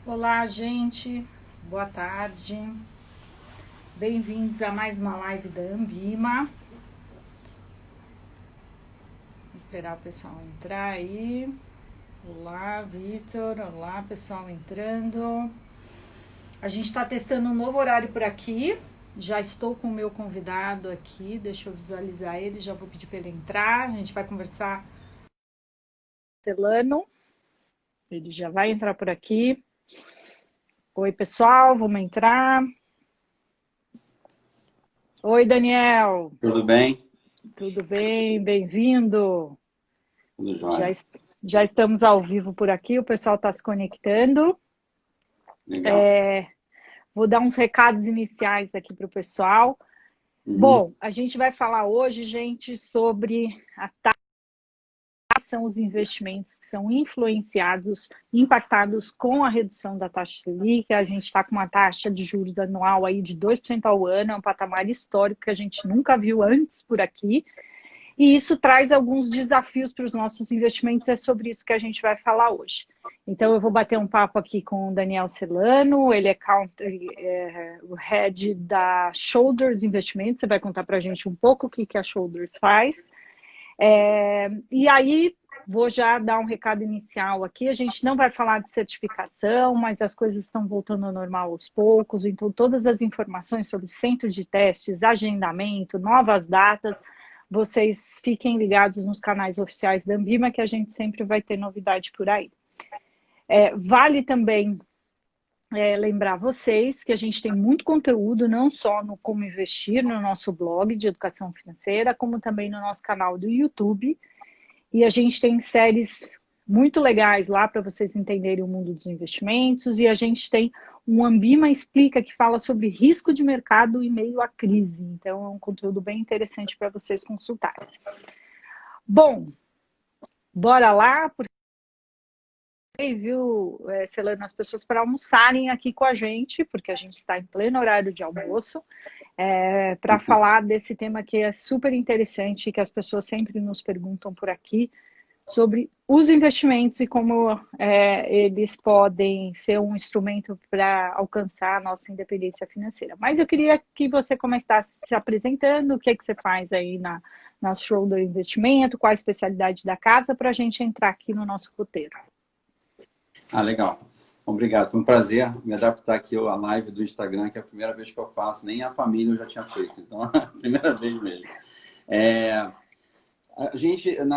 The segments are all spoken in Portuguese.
Olá, gente. Boa tarde. Bem-vindos a mais uma live da Ambima. Vou esperar o pessoal entrar aí. Olá, Vitor. Olá, pessoal entrando. A gente está testando um novo horário por aqui. Já estou com o meu convidado aqui. Deixa eu visualizar ele. Já vou pedir para ele entrar. A gente vai conversar. Celano. Ele já vai entrar por aqui. Oi, pessoal. Vamos entrar. Oi, Daniel. Tudo bem? Tudo bem? Bem-vindo. Tudo Já, jóia. já estamos ao vivo por aqui, o pessoal está se conectando. Legal. Vou dar uns recados iniciais aqui para o pessoal. Uhum. Bom, a gente vai falar hoje, gente, sobre a taxa, são os investimentos que são influenciados, impactados com a redução da taxa Selic. A gente está com uma taxa de juros anual aí de 2% ao ano, é um patamar histórico que a gente nunca viu antes por aqui. E isso traz alguns desafios para os nossos investimentos, é sobre isso que a gente vai falar hoje. Então, eu vou bater um papo aqui com o Daniel Celano, ele é o head da Shoulders Investimentos, você vai contar para a gente um pouco o que a Shoulders faz. E aí, vou já dar um recado inicial aqui, a gente não vai falar de certificação, mas as coisas estão voltando ao normal aos poucos, então todas as informações sobre centros de testes, agendamento, novas datas, vocês fiquem ligados nos canais oficiais da Ambima, que a gente sempre vai ter novidade por aí. Vale também lembrar vocês que a gente tem muito conteúdo, não só no Como Investir, no nosso blog de educação financeira, como também no nosso canal do YouTube. E a gente tem séries muito legais lá para vocês entenderem o mundo dos investimentos. E a gente tem um Ambima Explica que fala sobre risco de mercado em meio à crise. Então é um conteúdo bem interessante para vocês consultarem. Bom, bora lá, porque viu, Celano, as pessoas para almoçarem aqui com a gente, porque a gente está em pleno horário de almoço, para falar desse tema que é super interessante, que as pessoas sempre nos perguntam por aqui, sobre os investimentos e como eles podem ser um instrumento para alcançar a nossa independência financeira. Mas eu queria que você começasse se apresentando, o que você faz aí na Schroeder Investimento, qual a especialidade da casa, para a gente entrar aqui no nosso roteiro. Legal. Obrigado. Foi um prazer me adaptar aqui à live do Instagram, que é a primeira vez que eu faço. Nem a família eu já tinha feito. Então, é a primeira vez mesmo.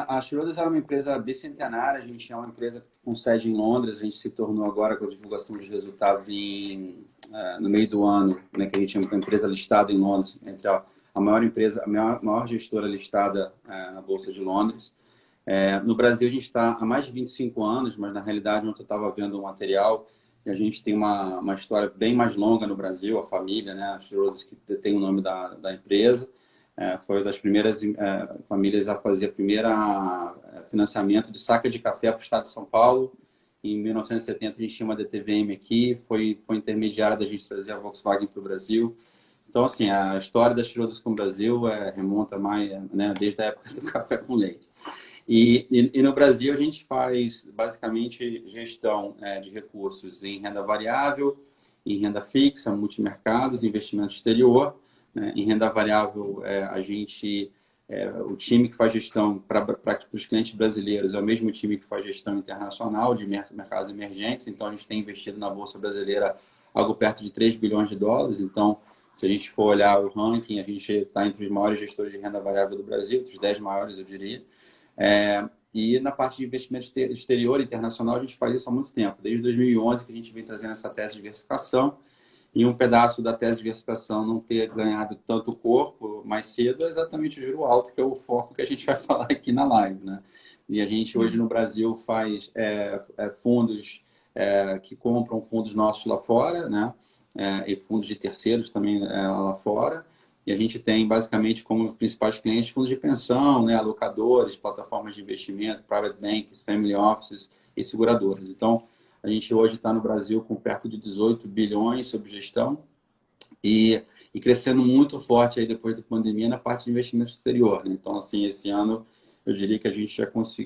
A Schroders é uma empresa bicentenária. A gente é uma empresa com sede em Londres. A gente se tornou agora com a divulgação dos resultados no meio do ano, né, que a gente é uma empresa listada em Londres, entre a maior empresa, a maior gestora listada na Bolsa de Londres. No Brasil, a gente está há mais de 25 anos, mas na realidade, ontem eu estava vendo um material e a gente tem uma história bem mais longa no Brasil, a família, né, a Schroders, que tem o nome da empresa, foi uma das primeiras famílias a fazer o primeiro financiamento de saca de café para o estado de São Paulo. Em 1970, a gente tinha uma DTVM aqui, foi intermediária da gente trazer a Volkswagen para o Brasil. Então, assim, a história da Schroders com o Brasil remonta mais, né, desde a época do café com leite. E no Brasil a gente faz basicamente gestão de recursos em renda variável, em renda fixa, multimercados, investimento exterior. Né? Em renda variável, o time que faz gestão para os clientes brasileiros é o mesmo time que faz gestão internacional de mercados emergentes. Então, a gente tem investido na Bolsa Brasileira algo perto de 3 bilhões de dólares. Então, se a gente for olhar o ranking, a gente está entre os maiores gestores de renda variável do Brasil, dos 10 maiores, eu diria. E na parte de investimento exterior e internacional, a gente faz isso há muito tempo. Desde 2011 que a gente vem trazendo essa tese de diversificação. E um pedaço da tese de diversificação não ter ganhado tanto corpo mais cedo é exatamente o juro alto, que é o foco que a gente vai falar aqui na live. Né? E a gente hoje no Brasil faz fundos que compram fundos nossos lá fora, né? E fundos de terceiros também lá fora. E a gente tem, basicamente, como principais clientes, fundos de pensão, né, alocadores, plataformas de investimento, private banks, family offices e seguradoras. Então, a gente hoje está no Brasil com perto de 18 bilhões sob gestão e crescendo muito forte aí depois da pandemia na parte de investimento exterior. Né? Então, assim, esse ano, eu diria que a gente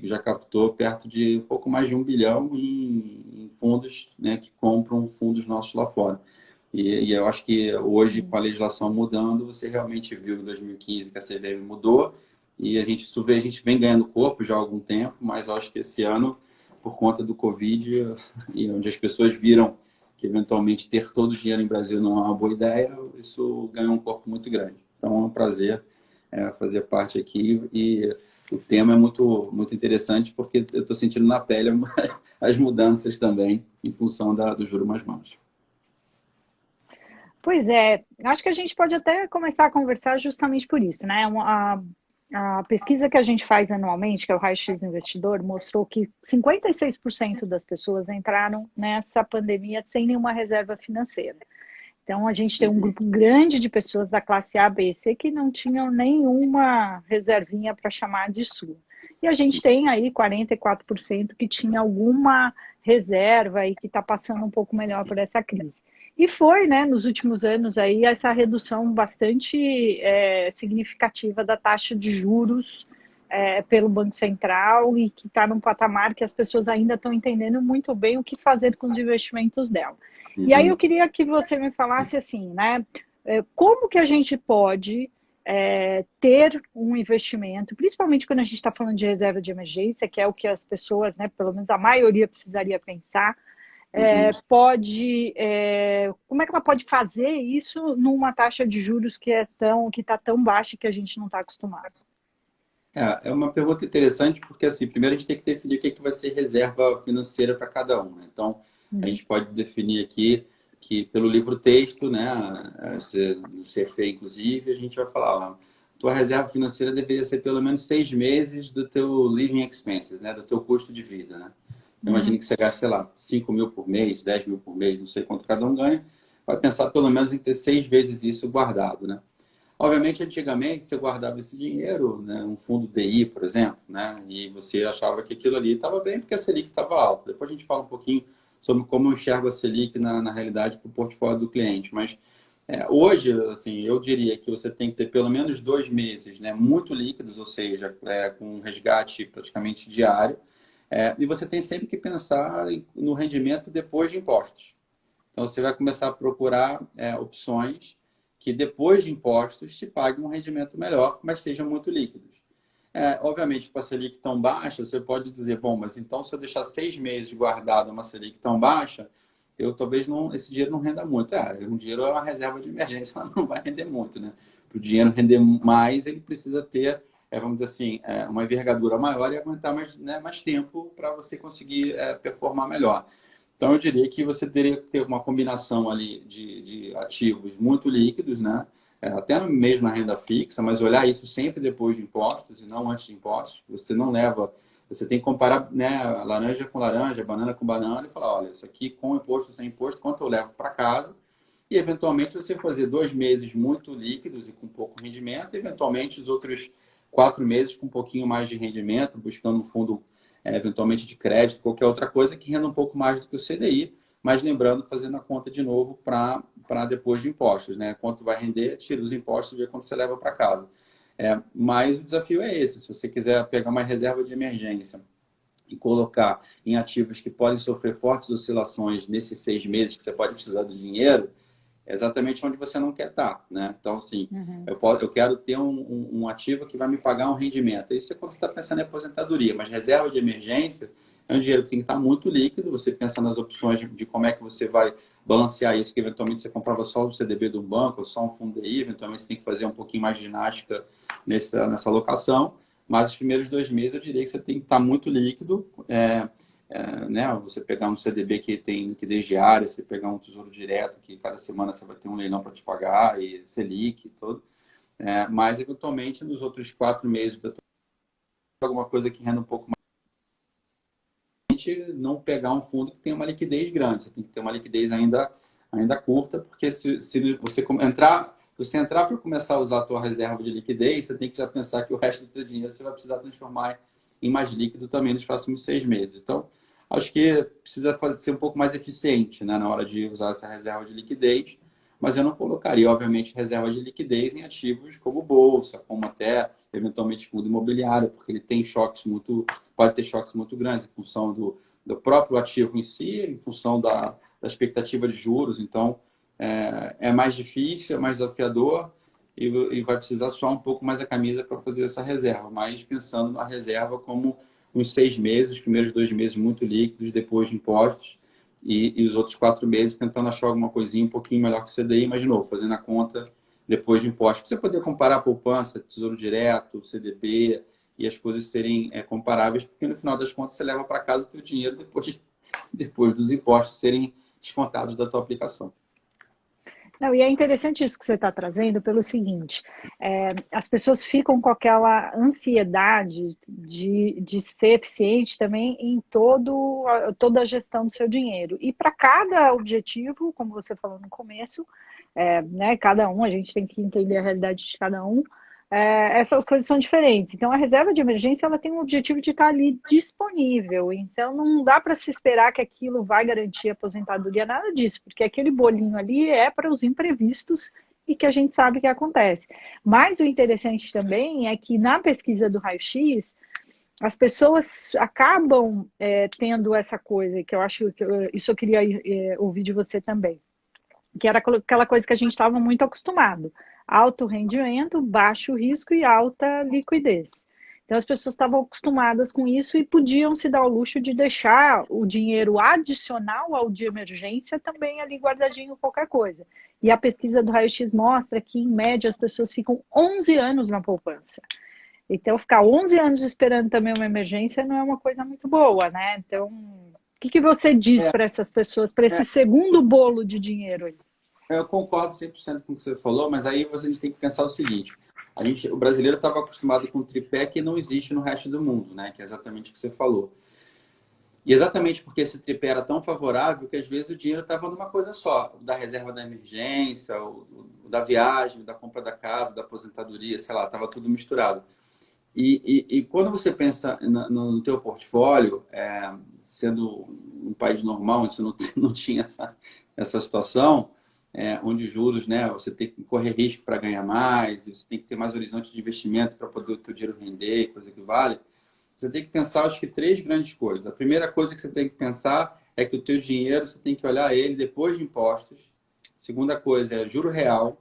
já captou perto de um pouco mais de 1 bilhão em fundos, né, que compram fundos nossos lá fora. E eu acho que hoje, com a legislação mudando, você realmente viu em 2015 que a CVM mudou e isso a gente vem ganhando corpo já há algum tempo, mas eu acho que esse ano, por conta do Covid, e onde as pessoas viram que eventualmente ter todo o dinheiro em Brasil não é uma boa ideia, isso ganhou um corpo muito grande. Então é um prazer fazer parte aqui e o tema é muito interessante porque eu estou sentindo na pele as mudanças também em função do juro mais baixo. Pois é, acho que a gente pode até começar a conversar justamente por isso, né? A pesquisa que a gente faz anualmente, que é o Raio-X Investidor, mostrou que 56% das pessoas entraram nessa pandemia sem nenhuma reserva financeira. Então, a gente tem um grupo grande de pessoas da classe A, B e C que não tinham nenhuma reservinha para chamar de sua. E a gente tem aí 44% que tinha alguma reserva e que está passando um pouco melhor por essa crise. E foi, né, nos últimos anos aí, essa redução bastante significativa da taxa de juros pelo Banco Central e que está num patamar que as pessoas ainda estão entendendo muito bem o que fazer com os investimentos dela. E aí eu queria que você me falasse assim, né? Como que a gente pode ter um investimento, principalmente quando a gente está falando de reserva de emergência, que é o que as pessoas, né, pelo menos a maioria precisaria pensar, como é que ela pode fazer isso numa taxa de juros que está tão baixa que a gente não está acostumado? É uma pergunta interessante porque, assim, primeiro a gente tem que definir o que vai ser reserva financeira para cada um, né? Então, a gente pode definir aqui que pelo livro-texto, né, no CFA, inclusive, a gente vai falar, ó, tua reserva financeira deveria ser pelo menos 6 meses do teu living expenses, né, do teu custo de vida, né? Imagina que você gasta, sei lá, 5 mil por mês, 10 mil por mês, não sei quanto cada um ganha, vai pensar pelo menos em ter 6 vezes isso guardado, né? Obviamente, antigamente, você guardava esse dinheiro, né, um fundo DI, por exemplo, né, e você achava que aquilo ali estava bem porque a Selic estava alta. Depois a gente fala um pouquinho sobre como eu enxergo a Selic na realidade para o portfólio do cliente. Mas hoje, assim, eu diria que você tem que ter pelo menos 2 meses, né, muito líquidos, ou seja, com um resgate praticamente diário. E você tem sempre que pensar no rendimento depois de impostos. Então, você vai começar a procurar opções que depois de impostos te paguem um rendimento melhor, mas sejam muito líquidos. Obviamente, com a Selic tão baixa, você pode dizer, bom, mas então se eu deixar 6 meses guardado uma Selic tão baixa, eu talvez esse dinheiro não renda muito. Um dinheiro é uma reserva de emergência, ela não vai render muito, né? Para o dinheiro render mais, ele precisa ter, vamos dizer assim, uma envergadura maior e aguentar mais tempo para você conseguir performar melhor. Então, eu diria que você teria que ter uma combinação ali de ativos muito líquidos, né? Até mesmo na renda fixa, mas olhar isso sempre depois de impostos e não antes de impostos. Você não leva... Você tem que comparar, né, laranja com laranja, banana com banana e falar, olha, isso aqui com imposto, sem imposto, quanto eu levo para casa? E, eventualmente, você fazer 2 meses muito líquidos e com pouco rendimento, e, eventualmente, os outros 4 meses com um pouquinho mais de rendimento, buscando um fundo eventualmente de crédito, qualquer outra coisa que renda um pouco mais do que o CDI, mas lembrando, fazendo a conta de novo para depois de impostos, né? Quanto vai render, tira os impostos e vê quanto você leva para casa. Mas o desafio é esse, se você quiser pegar uma reserva de emergência e colocar em ativos que podem sofrer fortes oscilações nesses 6 meses que você pode precisar de dinheiro, é exatamente onde você não quer estar, né? Então, assim, eu quero ter um ativo que vai me pagar um rendimento. Isso é quando você está pensando em aposentadoria, mas reserva de emergência é um dinheiro que tem que estar muito líquido. Você pensa nas opções de como é que você vai balancear isso, que eventualmente você comprava só o CDB de um banco, ou só um fundo DI, eventualmente você tem que fazer um pouquinho mais de ginástica nessa alocação. Mas os primeiros 2 meses eu diria que você tem que estar muito líquido. Né? Você pegar um CDB que tem liquidez diária, você pegar um tesouro direto, que cada semana você vai ter um leilão para te pagar, e Selic e tudo. Mas, eventualmente, nos outros 4 meses, alguma coisa que renda um pouco mais, não pegar um fundo que tem uma liquidez grande. Você tem que ter uma liquidez ainda curta, porque se você entrar para começar a usar a tua reserva de liquidez, você tem que já pensar que o resto do teu dinheiro você vai precisar transformar em mais líquido também nos próximos 6 meses. Então, acho que precisa ser um pouco mais eficiente, né, na hora de usar essa reserva de liquidez, mas eu não colocaria, obviamente, reserva de liquidez em ativos como bolsa, como até, eventualmente, fundo imobiliário, porque ele tem pode ter choques muito grandes em função do próprio ativo em si, em função da expectativa de juros. Então, é mais difícil, é mais desafiador e vai precisar suar um pouco mais a camisa para fazer essa reserva, mas pensando na reserva como uns 6 meses, os primeiros 2 meses muito líquidos, depois de impostos, e os outros 4 meses tentando achar alguma coisinha um pouquinho melhor que o CDI, mas de novo, fazendo a conta depois de impostos. Para você poder comparar a poupança, Tesouro Direto, CDB, e as coisas serem comparáveis, porque no final das contas você leva para casa o teu dinheiro depois dos impostos serem descontados da tua aplicação. Não, e é interessante isso que você está trazendo pelo seguinte, as pessoas ficam com aquela ansiedade de ser eficiente também em toda a gestão do seu dinheiro. E para cada objetivo, como você falou no começo, né, cada um, a gente tem que entender a realidade de cada um, essas coisas são diferentes. Então, a reserva de emergência ela tem um objetivo de estar ali disponível. Então, não dá para se esperar que aquilo vai garantir a aposentadoria, nada disso, porque aquele bolinho ali é para os imprevistos e que a gente sabe que acontece. Mas o interessante também é que na pesquisa do raio-x, as pessoas acabam tendo essa coisa, que eu acho que isso eu queria ouvir de você também, que era aquela coisa que a gente estava muito acostumado. Alto rendimento, baixo risco e alta liquidez. Então, as pessoas estavam acostumadas com isso e podiam se dar o luxo de deixar o dinheiro adicional ao de emergência também ali guardadinho qualquer coisa. E a pesquisa do raio-x mostra que, em média, as pessoas ficam 11 anos na poupança. Então, ficar 11 anos esperando também uma emergência não é uma coisa muito boa, né? Então, o que você diz para essas pessoas, para esse segundo bolo de dinheiro aí? Eu concordo 100% com o que você falou, mas aí a gente tem que pensar o seguinte: o brasileiro estava acostumado com o tripé que não existe no resto do mundo, né? Que é exatamente o que você falou. E exatamente porque esse tripé era tão favorável que às vezes o dinheiro estava numa coisa só: o da reserva da emergência, o da viagem, da compra da casa, da aposentadoria, sei lá, estava tudo misturado. E quando você pensa no teu portfólio, sendo um país normal, onde você não tinha essa situação, onde os juros, né, você tem que correr risco para ganhar mais, você tem que ter mais horizonte de investimento para poder o teu dinheiro render, coisa que vale, você tem que pensar, acho que, 3 grandes coisas. A primeira coisa que você tem que pensar é que o teu dinheiro, você tem que olhar ele depois de impostos. Segunda coisa é juro real.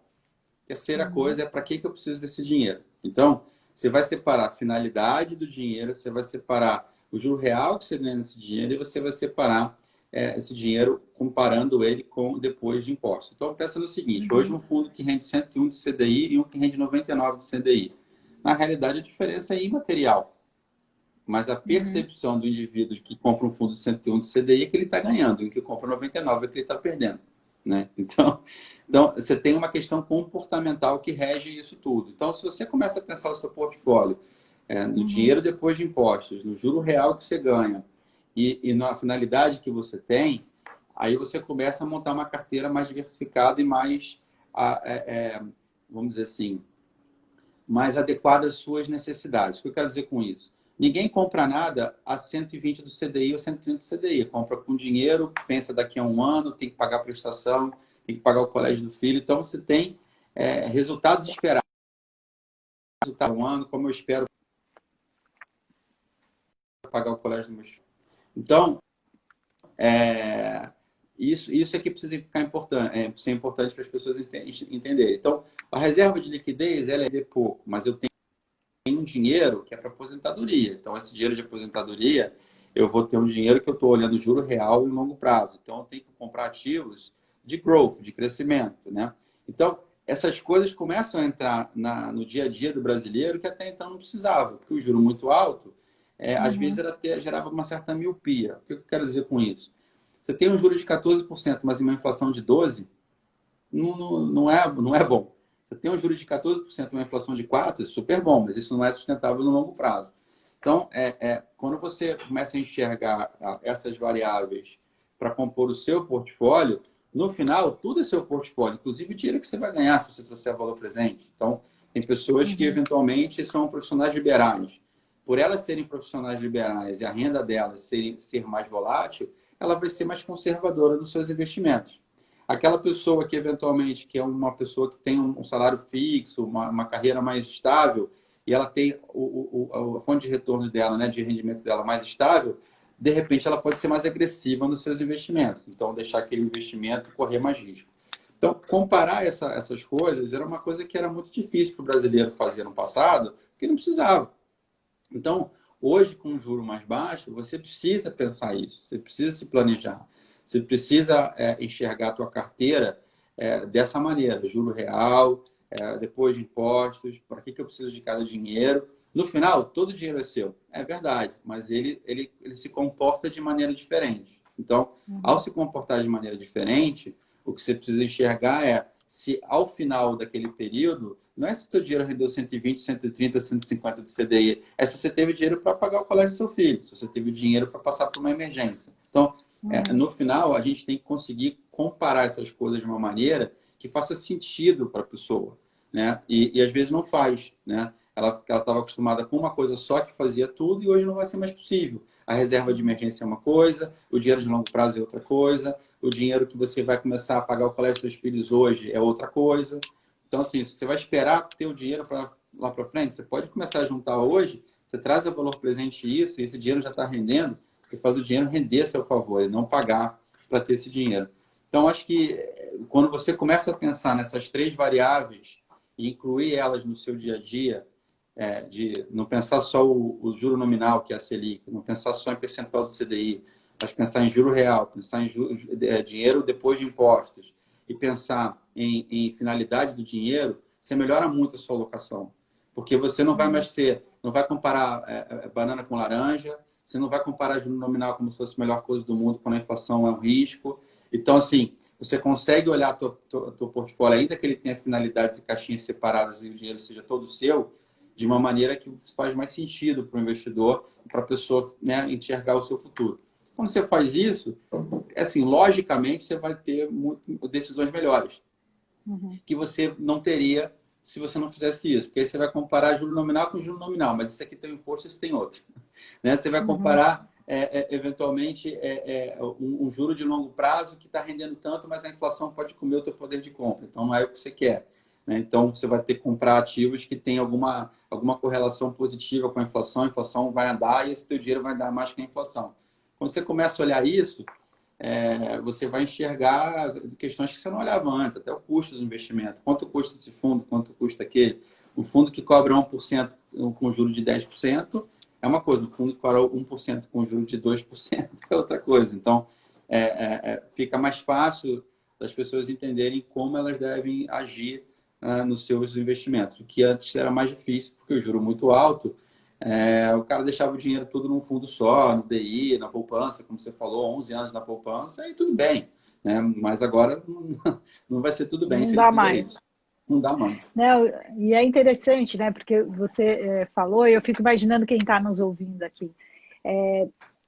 Terceira coisa é para que eu preciso desse dinheiro. Então, você vai separar a finalidade do dinheiro, você vai separar o juro real que você ganha nesse dinheiro e você vai separar esse dinheiro comparando ele com depois de impostos. Então, pensa no seguinte: hoje um fundo que rende 101 de CDI e um que rende 99 de CDI. Na realidade, a diferença é imaterial. Mas a percepção do indivíduo que compra um fundo de 101 de CDI é que ele está ganhando, e o que compra 99 é que ele está perdendo. Né? Então, você tem uma questão comportamental que rege isso tudo. Então, se você começa a pensar o seu portfólio no dinheiro depois de impostos, no juro real que você ganha e na finalidade que você tem, aí você começa a montar uma carteira mais diversificada e mais, vamos dizer assim, mais adequada às suas necessidades. O que eu quero dizer com isso? Ninguém compra nada a 120 do CDI ou 130 do CDI. Compra com dinheiro, pensa daqui a um ano, tem que pagar a prestação, tem que pagar o colégio do filho. Então, você tem resultados esperados. Resultado um ano, como eu espero pagar o colégio dos meus filhos. Então, isso aqui precisa ficar importante, ser importante para as pessoas entenderem. Então, a reserva de liquidez, ela é pouco, mas eu tenho um dinheiro que é para aposentadoria. Então, esse dinheiro de aposentadoria, eu vou ter um dinheiro que eu estou olhando juro real e longo prazo. Então, eu tenho que comprar ativos de growth, de crescimento. Né? Então, essas coisas começam a entrar no dia a dia do brasileiro que até então não precisava, porque o juro muito alto, às vezes, gerava uma certa miopia. O que eu quero dizer com isso? Você tem um juro de 14%, mas uma inflação de 12%, não é bom. Você tem um juro de 14%, uma inflação de 4%, é super bom, mas isso não é sustentável no longo prazo. Então, quando você começa a enxergar essas variáveis para compor o seu portfólio, no final, tudo é seu portfólio, inclusive o dinheiro que você vai ganhar se você trouxer valor presente. Então, tem pessoas que, eventualmente, são profissionais liberais. Por elas serem profissionais liberais e a renda delas ser mais volátil, ela vai ser mais conservadora nos seus investimentos. Aquela pessoa que, eventualmente, que é uma pessoa que tem um salário fixo, uma carreira mais estável, e ela tem a fonte de retorno dela, né, de rendimento dela mais estável, de repente ela pode ser mais agressiva nos seus investimentos. Então, deixar aquele investimento correr mais risco. Então, comparar essas coisas era uma coisa que era muito difícil para o brasileiro fazer no passado, porque não precisava. Então, hoje, com o juro mais baixo, você precisa pensar isso, você precisa se planejar, você precisa enxergar a tua carteira dessa maneira, juro real, depois de impostos, para que eu preciso de cada dinheiro. No final, todo o dinheiro é seu, é verdade, mas ele se comporta de maneira diferente. Então, ao se comportar de maneira diferente, o que você precisa enxergar é se ao final daquele período, não é se o teu dinheiro rendeu 120, 130, 150 de CDI, é se você teve dinheiro para pagar o colégio do seu filho, se você teve dinheiro para passar por uma emergência. Então, no final, a gente tem que conseguir comparar essas coisas de uma maneira que faça sentido para a pessoa, né? E às vezes não faz, né? Ela estava acostumada com uma coisa só que fazia tudo e hoje não vai ser mais possível. A reserva de emergência é uma coisa, o dinheiro de longo prazo é outra coisa, o dinheiro que você vai começar a pagar o colégio dos seus filhos hoje é outra coisa. Então, assim, se você vai esperar ter o dinheiro lá para frente, você pode começar a juntar hoje, você traz o valor presente isso, e esse dinheiro já está rendendo, você faz o dinheiro render a seu favor e não pagar para ter esse dinheiro. Então, acho que quando você começa a pensar nessas três variáveis e incluir elas no seu dia a dia, de não pensar só o juro nominal, que é a Selic, não pensar só em percentual do CDI, mas pensar em juro real, pensar em dinheiro depois de impostos e pensar em finalidade do dinheiro, você melhora muito a sua alocação. Porque você não vai mais não vai comparar banana com laranja, você não vai comparar juro nominal como se fosse a melhor coisa do mundo quando a inflação é um risco. Então, assim, você consegue olhar teu portfólio, ainda que ele tenha finalidades e caixinhas separadas e o dinheiro seja todo seu, de uma maneira que faz mais sentido para o investidor e para a pessoa, né, enxergar o seu futuro. Quando você faz isso, assim, logicamente, você vai ter decisões melhores, que você não teria se você não fizesse isso. Porque aí você vai comparar juro nominal com juro nominal, mas esse aqui tem um imposto, esse tem outro. Né? Você vai comparar, eventualmente, um juro de longo prazo que está rendendo tanto, mas a inflação pode comer o teu poder de compra. Então, não é o que você quer. Né? Então, você vai ter que comprar ativos que têm alguma correlação positiva com a inflação vai andar e esse teu dinheiro vai dar mais que a inflação. Quando você começa a olhar isso, você vai enxergar questões que você não olhava antes, até o custo do investimento. Quanto custa esse fundo, quanto custa aquele? O fundo que cobra 1% com juro de 10% é uma coisa, o fundo que cobra 1% com juro de 2% é outra coisa. Então, fica mais fácil das pessoas entenderem como elas devem agir nos seus investimentos. O que antes era mais difícil, porque o juro muito alto, o cara deixava o dinheiro tudo num fundo só, no DI, na poupança, como você falou, 11 anos na poupança, e tudo bem. Né? Mas agora não vai ser tudo bem não se dá ele fizer mais. isso. Não dá mais. Não, e é interessante, né? Porque você falou, e eu fico imaginando quem está nos ouvindo aqui.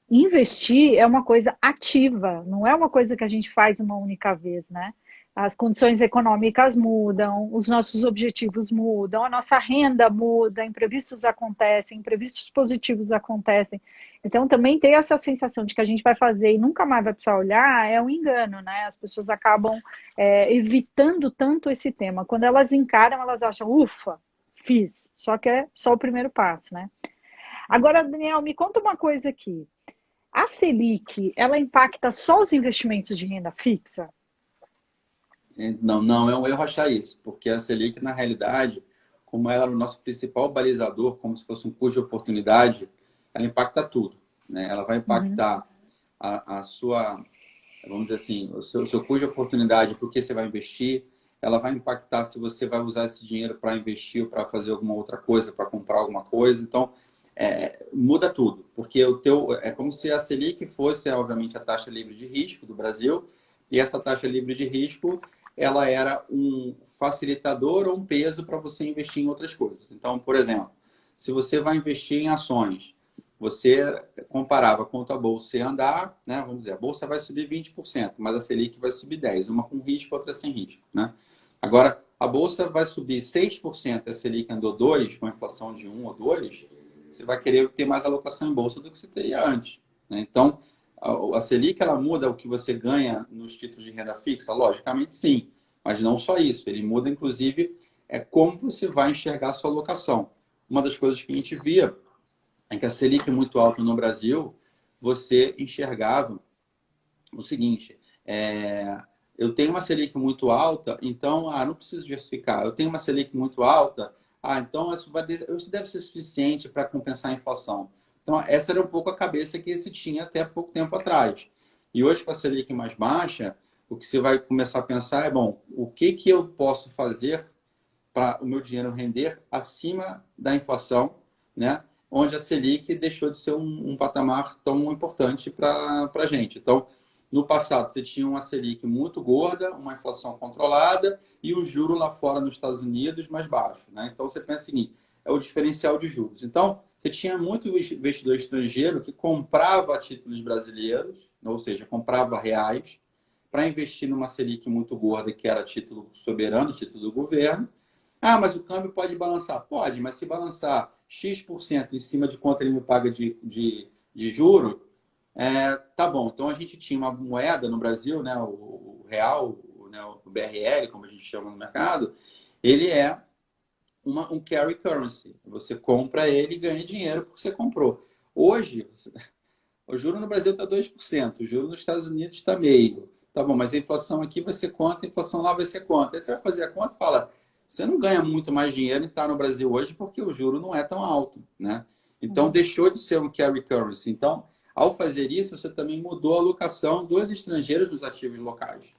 Investir é uma coisa ativa, não é uma coisa que a gente faz uma única vez, né? As condições econômicas mudam, os nossos objetivos mudam, a nossa renda muda, imprevistos acontecem, imprevistos positivos acontecem. Então, também ter essa sensação de que a gente vai fazer e nunca mais vai precisar olhar é um engano, né? As pessoas acabam evitando tanto esse tema. Quando elas encaram, elas acham, ufa, fiz. Só que é só o primeiro passo, né? Agora, Daniel, me conta uma coisa aqui. A Selic, ela impacta só os investimentos de renda fixa? Não é um erro achar isso, porque a Selic, na realidade, como ela é o nosso principal balizador, como se fosse um custo de oportunidade, ela impacta tudo. Né? Ela vai impactar a sua, vamos dizer assim, o seu custo de oportunidade, porque você vai investir, ela vai impactar se você vai usar esse dinheiro para investir ou para fazer alguma outra coisa, para comprar alguma coisa. Então, muda tudo, porque é como se a Selic fosse, obviamente, a taxa livre de risco do Brasil, e essa taxa livre de risco ela era um facilitador ou um peso para você investir em outras coisas. Então, por exemplo, se você vai investir em ações, você comparava quanto a bolsa ia andar, né? Vamos dizer, a bolsa vai subir 20%, mas a Selic vai subir 10%, uma com risco, outra sem risco. Né? Agora, a bolsa vai subir 6%, a Selic andou 2%, com a inflação de 1 ou 2%, você vai querer ter mais alocação em bolsa do que você teria antes. Né? Então, a Selic ela muda o que você ganha nos títulos de renda fixa? Logicamente, sim. Mas não só isso. Ele muda, inclusive, como você vai enxergar a sua alocação. Uma das coisas que a gente via é que a Selic muito alta no Brasil, você enxergava o seguinte, eu tenho uma Selic muito alta, então, não preciso diversificar. Eu tenho uma Selic muito alta, então isso deve ser suficiente para compensar a inflação. Então, essa era um pouco a cabeça que se tinha até pouco tempo atrás. E hoje, com a Selic mais baixa, o que você vai começar a pensar é, bom, o que eu posso fazer para o meu dinheiro render acima da inflação, né? Onde a Selic deixou de ser um patamar tão importante para a gente. Então, no passado, você tinha uma Selic muito gorda, uma inflação controlada e o juro lá fora nos Estados Unidos mais baixo. Né? Então, você pensa o seguinte, é o diferencial de juros. Então, você tinha muito investidor estrangeiro que comprava títulos brasileiros, ou seja, comprava reais, para investir numa Selic muito gorda, que era título soberano, título do governo. Mas o câmbio pode balançar? Pode, mas se balançar X% em cima de quanto ele me paga de juro, tá bom. Então a gente tinha uma moeda no Brasil, né, o real, né, o BRL, como a gente chama no mercado, ele é um carry currency. Você compra ele e ganha dinheiro porque você comprou. Hoje, o juro no Brasil está 2%, o juro nos Estados Unidos está meio. Tá bom, mas a inflação aqui vai ser quanto, a inflação lá vai ser quanto. Aí você vai fazer a conta e fala, você não ganha muito mais dinheiro em estar no Brasil hoje porque o juro não é tão alto, né? Então, deixou de ser um carry currency. Então, ao fazer isso, você também mudou a alocação dos estrangeiros nos ativos locais.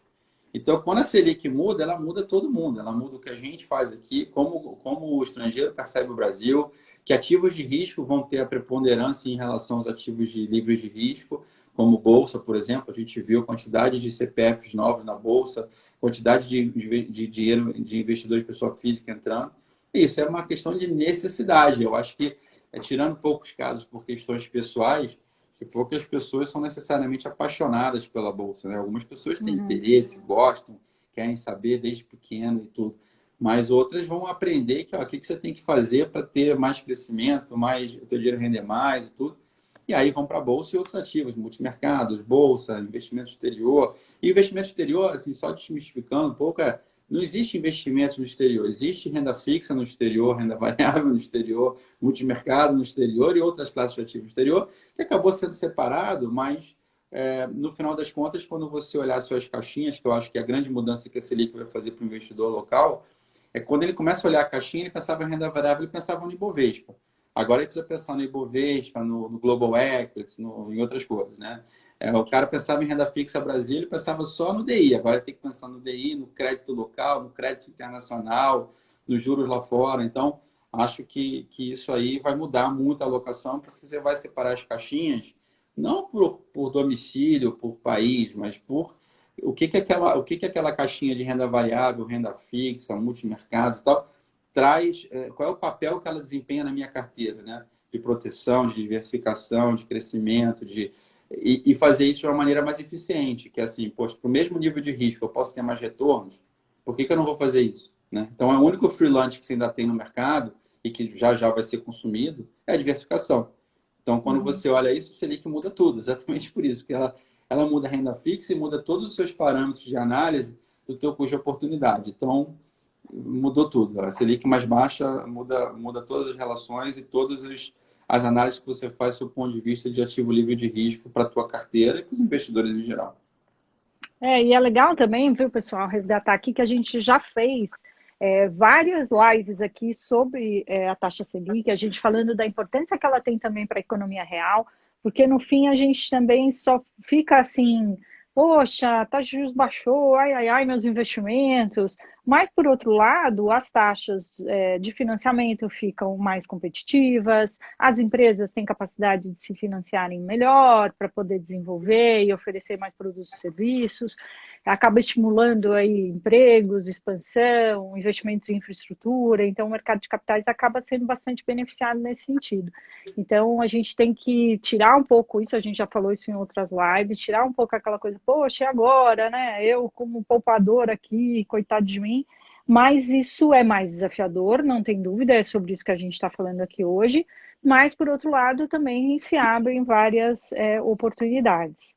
Então, quando a Selic muda, ela muda todo mundo. Ela muda o que a gente faz aqui, como o estrangeiro percebe o Brasil, que ativos de risco vão ter a preponderância em relação aos ativos livres de risco, como Bolsa, por exemplo. A gente viu a quantidade de CPFs novos na Bolsa, quantidade de dinheiro de investidores de pessoa física entrando. E isso é uma questão de necessidade. Eu acho que, tirando poucos casos por questões pessoais, que poucas pessoas são necessariamente apaixonadas pela bolsa, né? Algumas pessoas têm interesse, gostam, querem saber desde pequeno e tudo, mas outras vão aprender que o que você tem que fazer para ter mais crescimento, mais o teu dinheiro render mais e tudo. E aí vão para a bolsa e outros ativos, multimercados, bolsa, investimento exterior. E investimento exterior, assim, só desmistificando um pouco, não existe investimento no exterior, existe renda fixa no exterior, renda variável no exterior, multimercado no exterior e outras classes de ativos no exterior, que acabou sendo separado, mas no final das contas, quando você olhar suas caixinhas, que eu acho que é a grande mudança que a Selic vai fazer para o investidor local, é quando ele começa a olhar a caixinha, ele pensava em renda variável, ele pensava no Ibovespa. Agora ele precisa pensar no Ibovespa, no Global Equities, em outras coisas, né? O cara pensava em renda fixa Brasil, ele pensava só no DI. Agora tem que pensar no DI, no crédito local, no crédito internacional, nos juros lá fora. Então, acho que isso aí vai mudar muito a alocação, porque você vai separar as caixinhas, não por domicílio, por país, mas por o que aquela caixinha de renda variável, renda fixa, multimercado e tal, traz, qual é o papel que ela desempenha na minha carteira, né? De proteção, de diversificação, de crescimento, e fazer isso de uma maneira mais eficiente, que é assim, poxa, para o mesmo nível de risco eu posso ter mais retornos, por que eu não vou fazer isso? Né? Então, é o único freelance que você ainda tem no mercado e que já vai ser consumido é a diversificação. Então, quando você olha isso, o Selic muda tudo, exatamente por isso, porque ela muda a renda fixa e muda todos os seus parâmetros de análise do teu custo de oportunidade. Então, mudou tudo. A Selic mais baixa muda todas as relações e todas as análises que você faz do ponto de vista de ativo livre de risco para a tua carteira e para os investidores em geral. E é legal também, viu, pessoal, resgatar aqui que a gente já fez várias lives aqui sobre a taxa Selic, a gente falando da importância que ela tem também para a economia real, porque no fim a gente também só fica assim, poxa, a taxa de juros baixou, ai, ai, ai, meus investimentos. Mas, por outro lado, as taxas de financiamento ficam mais competitivas, as empresas têm capacidade de se financiarem melhor para poder desenvolver e oferecer mais produtos e serviços, acaba estimulando aí empregos, expansão, investimentos em infraestrutura, então o mercado de capitais acaba sendo bastante beneficiado nesse sentido. Então, a gente tem que tirar um pouco isso, a gente já falou isso em outras lives, tirar um pouco aquela coisa, poxa, e agora, né? Eu como poupador aqui, coitado de mim, mas isso é mais desafiador, não tem dúvida, é sobre isso que a gente está falando aqui hoje, mas, por outro lado, também se abrem várias oportunidades.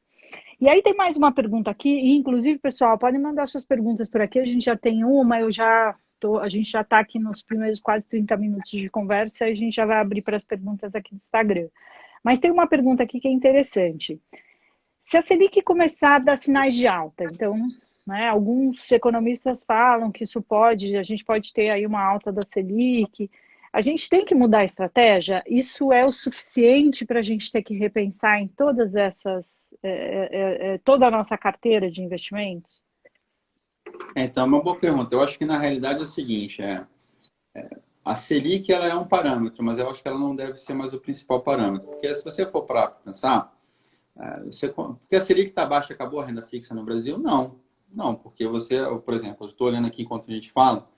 E aí tem mais uma pergunta aqui, e inclusive, pessoal, podem mandar suas perguntas por aqui, a gente já tem uma, a gente já está aqui nos primeiros quase 30 minutos de conversa, e a gente já vai abrir para as perguntas aqui do Instagram. Mas tem uma pergunta aqui que é interessante. Se a Selic começar a dar sinais de alta, então, né, alguns economistas falam que a gente pode ter aí uma alta da Selic, a gente tem que mudar a estratégia? Isso é o suficiente para a gente ter que repensar em todas essas, toda a nossa carteira de investimentos? Então, é uma boa pergunta. Eu acho que na realidade é o seguinte, a Selic ela é um parâmetro, mas eu acho que ela não deve ser mais o principal parâmetro. Porque se você for para pensar, porque a Selic está baixa, acabou a renda fixa no Brasil? Não. Não, porque você, por exemplo, eu estou olhando aqui enquanto a gente fala,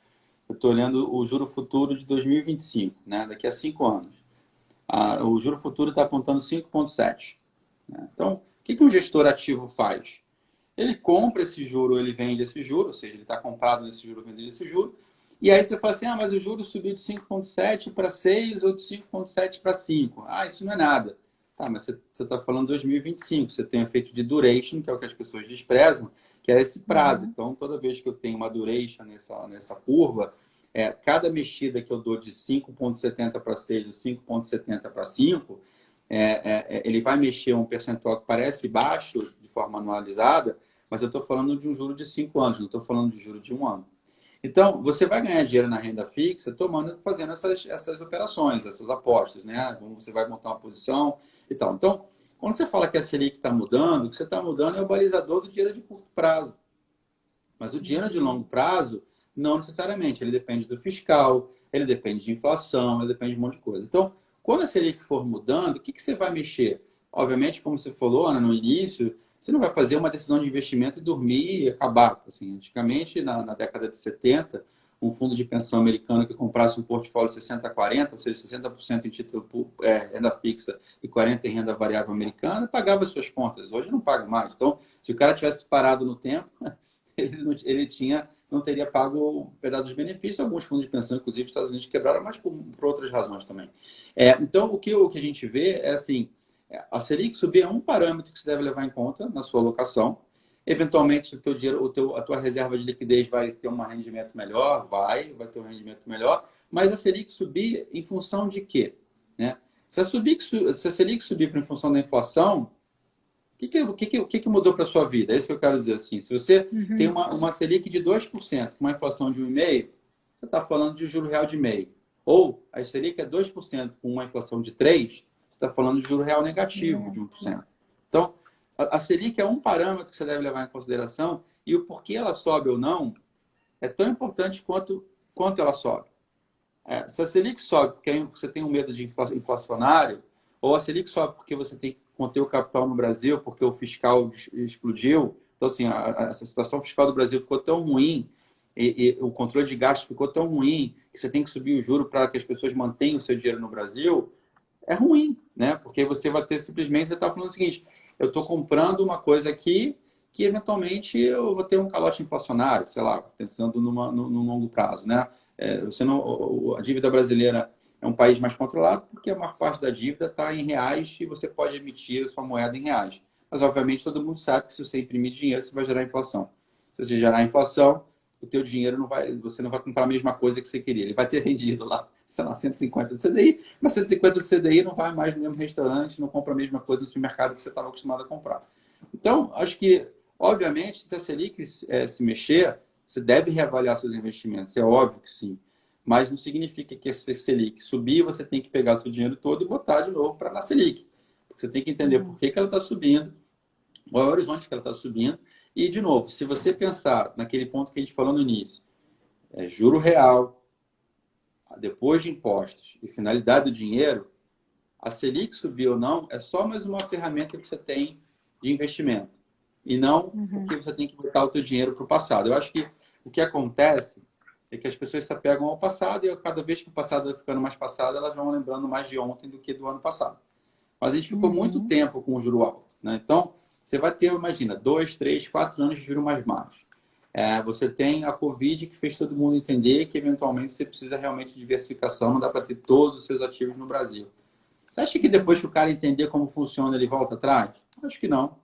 eu estou olhando o juro futuro de 2025, né? Daqui a 5 anos. O juro futuro está apontando 5,7. Né? Então, o que um gestor ativo faz? Ele compra esse juro, ele vende esse juro, ou seja, ele está comprado nesse juro, vendendo esse juro, e aí você fala assim, mas o juro subiu de 5,7 para 6 ou de 5,7 para 5. Isso não é nada. Tá, mas você está falando 2025, você tem um efeito de duration, que é o que as pessoas desprezam, que é esse prazo. Então, toda vez que eu tenho uma duration nessa curva, cada mexida que eu dou de 5,70 para 6 ou 5,70 para 5, ele vai mexer um percentual que parece baixo de forma anualizada, mas eu estou falando de um juro de 5 anos, não estou falando de juro de 1 ano. Então, você vai ganhar dinheiro na renda fixa fazendo essas operações, essas apostas, né? Você vai montar uma posição e tal. Então, quando você fala que a Selic está mudando, o que você está mudando é o balizador do dinheiro de curto prazo. Mas o dinheiro de longo prazo, não necessariamente. Ele depende do fiscal, ele depende de inflação, ele depende de um monte de coisa. Então, quando a Selic for mudando, o que você vai mexer? Obviamente, como você falou, Ana, no início, você não vai fazer uma decisão de investimento e dormir e acabar. Assim, antigamente, na década de 70, um fundo de pensão americano que comprasse um portfólio 60-40, ou seja, 60% em título renda fixa e 40% em renda variável americana, pagava suas contas. Hoje não paga mais. Então, se o cara tivesse parado no tempo, não teria pago um pedaço dos benefícios. Alguns fundos de pensão, inclusive, os Estados Unidos quebraram, mas por outras razões também. Então, o que a gente vê é assim, a Selic subir é um parâmetro que você deve levar em conta na sua alocação. Eventualmente, o teu dinheiro, a tua reserva de liquidez vai ter um rendimento melhor, vai ter um rendimento melhor, mas a Selic subir em função de quê? Né? Se a Selic subir em função da inflação, o que mudou para a sua vida? É isso que eu quero dizer. Assim, se você tem uma Selic de 2%, com uma inflação de 1,5%, você está falando de juro real de meio. Ou a Selic é 2% com uma inflação de 3%, você está falando de juro real negativo de 1%. Então, a Selic é um parâmetro que você deve levar em consideração e o porquê ela sobe ou não é tão importante quanto ela sobe. Se a Selic sobe porque você tem um medo de inflacionário, ou a Selic sobe porque você tem que conter o capital no Brasil, porque o fiscal explodiu. Então, assim, essa situação fiscal do Brasil ficou tão ruim e o controle de gastos ficou tão ruim que você tem que subir o juro para que as pessoas mantenham o seu dinheiro no Brasil, é ruim, né? Porque você vai ter simplesmente, você está falando o seguinte, eu estou comprando uma coisa aqui que eventualmente eu vou ter um calote inflacionário, sei lá, pensando no longo prazo, né? A dívida brasileira é um país mais controlado porque a maior parte da dívida está em reais e você pode emitir a sua moeda em reais. Mas, obviamente, todo mundo sabe que se você imprimir dinheiro, você vai gerar inflação. Se você gerar inflação, o teu dinheiro você não vai comprar a mesma coisa que você queria. Ele vai ter rendido lá, sei lá, 150 do CDI, mas 150 do CDI não vai mais no mesmo restaurante, não compra a mesma coisa no supermercado que você estava acostumado a comprar. Então, acho que, obviamente, se a Selic se mexer, você deve reavaliar seus investimentos. É óbvio que sim. Mas não significa que a Selic subir, você tem que pegar seu dinheiro todo e botar de novo para na Selic. Você tem que entender por que ela está subindo, qual é o horizonte que ela está subindo. E, de novo, se você pensar naquele ponto que a gente falou no início, juro real, depois de impostos e finalidade do dinheiro, a Selic subir ou não é só mais uma ferramenta que você tem de investimento. E não porque você tem que botar o teu dinheiro para o passado. Eu acho que o que acontece é que as pessoas se apegam ao passado e cada vez que o passado vai ficando mais passado, elas vão lembrando mais de ontem do que do ano passado. Mas a gente ficou muito tempo com o juro alto. Né? Então, você vai ter, imagina, 2, 3, 4 anos de juros mais baixos. Você tem a Covid que fez todo mundo entender que, eventualmente, você precisa realmente de diversificação, não dá para ter todos os seus ativos no Brasil. Você acha que depois que o cara entender como funciona, ele volta atrás? Acho que não.